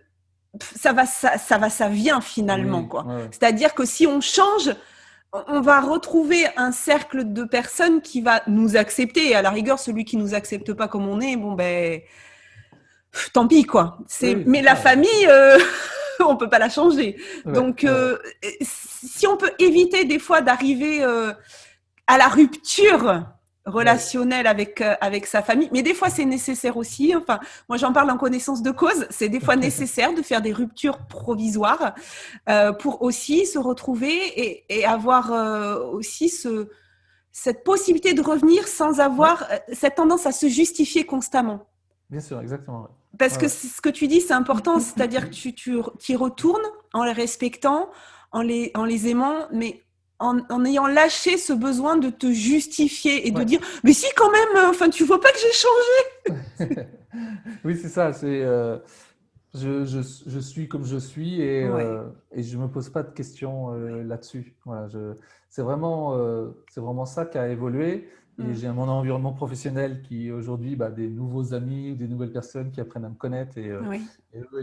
ça vient finalement, quoi. Ouais. C'est-à-dire que si on change, on va retrouver un cercle de personnes qui va nous accepter. Et à la rigueur, celui qui nous accepte pas comme on est, bon ben, tant pis, quoi. Mais la famille, on peut pas la changer. Ouais, donc, si on peut éviter des fois d'arriver à la rupture relationnel avec sa famille. Mais des fois, c'est nécessaire aussi. Enfin, moi, j'en parle en connaissance de cause. C'est des fois nécessaire de faire des ruptures provisoires pour aussi se retrouver et avoir aussi cette possibilité de revenir sans avoir cette tendance à se justifier constamment. Bien sûr, exactement. Parce que ce que tu dis, c'est important. C'est-à-dire que tu y retournes en les respectant, en les aimant, mais en ayant lâché ce besoin de te justifier et de dire « Mais si, quand même, enfin, tu vois pas que j'ai changé !» Oui, c'est ça. Je suis comme je suis et je ne me pose pas de questions là-dessus. Voilà, c'est vraiment ça qui a évolué. Et j'ai mon environnement professionnel qui aujourd'hui, des nouveaux amis ou des nouvelles personnes qui apprennent à me connaître et eux,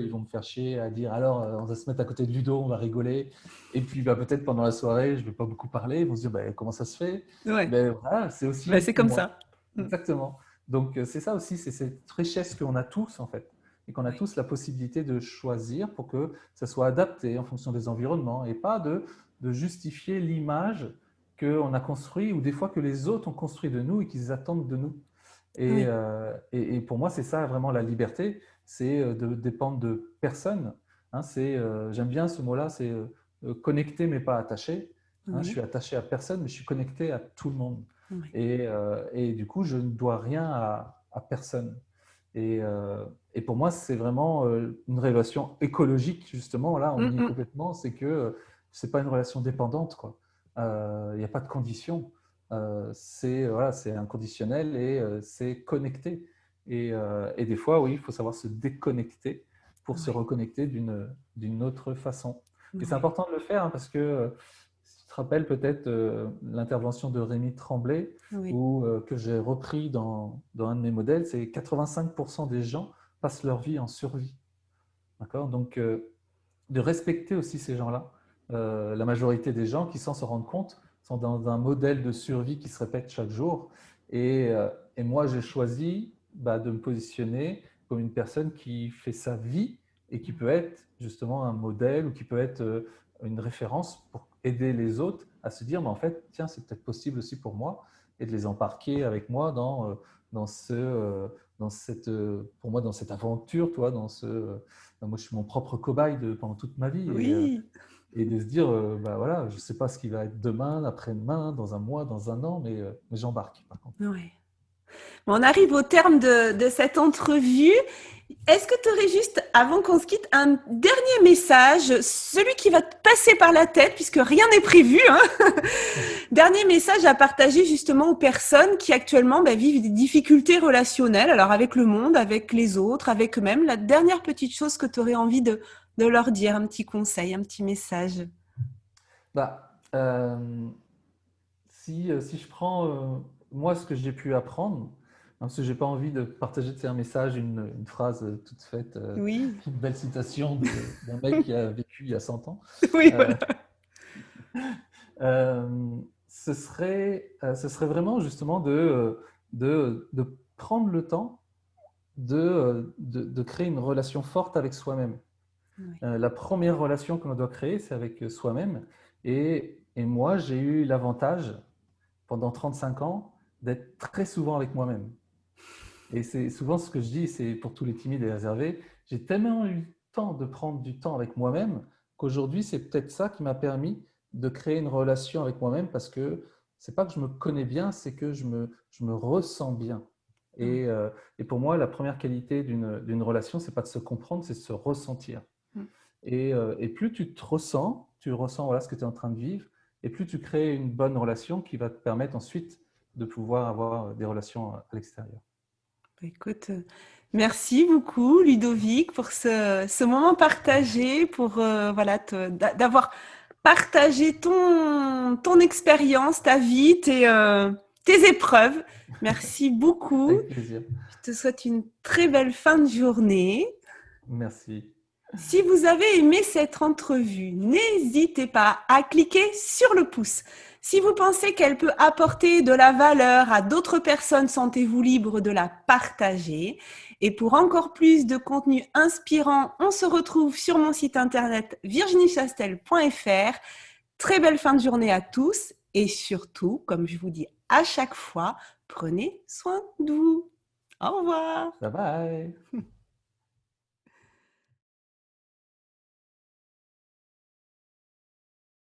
ils vont me faire chier à dire alors on va se mettre à côté de Ludo, on va rigoler. Et puis peut-être pendant la soirée, je ne vais pas beaucoup parler. Ils vont se dire comment ça se fait. Voilà, c'est aussi. C'est comme ça. Exactement. Donc c'est ça aussi, c'est cette richesse qu'on a tous en fait. Et qu'on a tous la possibilité de choisir pour que ça soit adapté en fonction des environnements et pas de justifier l'image qu'on a construite ou des fois que les autres ont construit de nous et qu'ils attendent de nous. Et pour moi, c'est ça vraiment la liberté, c'est de dépendre de personne. Hein, j'aime bien ce mot-là, c'est connecté mais pas attaché. Hein, je suis attaché à personne, mais je suis connecté à tout le monde. Et du coup, je ne dois rien à personne. Et pour moi, c'est vraiment une relation écologique, justement. Là, on y est complètement. C'est que ce n'est pas une relation dépendante, quoi. Il n'y a pas de condition. C'est inconditionnel et c'est connecté. Et des fois, oui, il faut savoir se déconnecter pour se reconnecter d'une autre façon. Et c'est important de le faire parce que tu te rappelles peut-être l'intervention de Rémi Tremblay que j'ai repris dans un de mes modèles, c'est 85% des gens passent leur vie en survie. D'accord ? Donc, de respecter aussi ces gens-là. La majorité des gens qui, sans se rendre compte, sont dans un modèle de survie qui se répète chaque jour. Et moi, j'ai choisi de me positionner comme une personne qui fait sa vie et qui peut être justement un modèle ou qui peut être une référence pour aider les autres à se dire, mais en fait, tiens, c'est peut-être possible aussi pour moi, et de les embarquer avec moi dans cette aventure, toi, moi, je suis mon propre cobaye pendant toute ma vie. Et de se dire, voilà, je ne sais pas ce qui va être demain, après-demain, dans un mois, dans un an, mais j'embarque, par contre. On arrive au terme de cette entrevue. Est-ce que tu aurais juste, avant qu'on se quitte, un dernier message, celui qui va te passer par la tête, puisque rien n'est prévu, hein. Dernier message à partager justement aux personnes qui actuellement vivent des difficultés relationnelles, alors avec le monde, avec les autres, avec eux-mêmes. La dernière petite chose que tu aurais envie de leur dire, un petit conseil, un petit message. Si je prends moi ce que j'ai pu apprendre, parce que je n'ai pas envie de partager un message, une phrase toute faite, une belle citation d'un mec qui a vécu il y a 100 ans. Voilà. Ce serait vraiment justement de prendre le temps de créer une relation forte avec soi-même. La première relation que l'on doit créer, c'est avec soi-même. Et moi, j'ai eu l'avantage, pendant 35 ans, d'être très souvent avec moi-même. Et c'est souvent ce que je dis, c'est pour tous les timides et réservés, j'ai tellement eu le temps de prendre du temps avec moi-même qu'aujourd'hui, c'est peut-être ça qui m'a permis de créer une relation avec moi-même parce que c'est pas que je me connais bien, c'est que je me ressens bien. Et pour moi, la première qualité d'une relation, c'est pas de se comprendre, c'est de se ressentir. Et plus tu te ressens, tu ressens ce que tu es en train de vivre, et plus tu crées une bonne relation qui va te permettre ensuite de pouvoir avoir des relations à l'extérieur. Écoute, merci beaucoup Ludovic pour ce moment partagé, pour d'avoir partagé ton expérience, ta vie, tes épreuves. Merci beaucoup. Avec plaisir. Je te souhaite une très belle fin de journée. Merci. Si vous avez aimé cette entrevue, n'hésitez pas à cliquer sur le pouce. Si vous pensez qu'elle peut apporter de la valeur à d'autres personnes, sentez-vous libre de la partager. Et pour encore plus de contenu inspirant, on se retrouve sur mon site internet virginiechastel.fr. Très belle fin de journée à tous et surtout, comme je vous dis à chaque fois, Prenez soin de vous. Au revoir. Bye bye.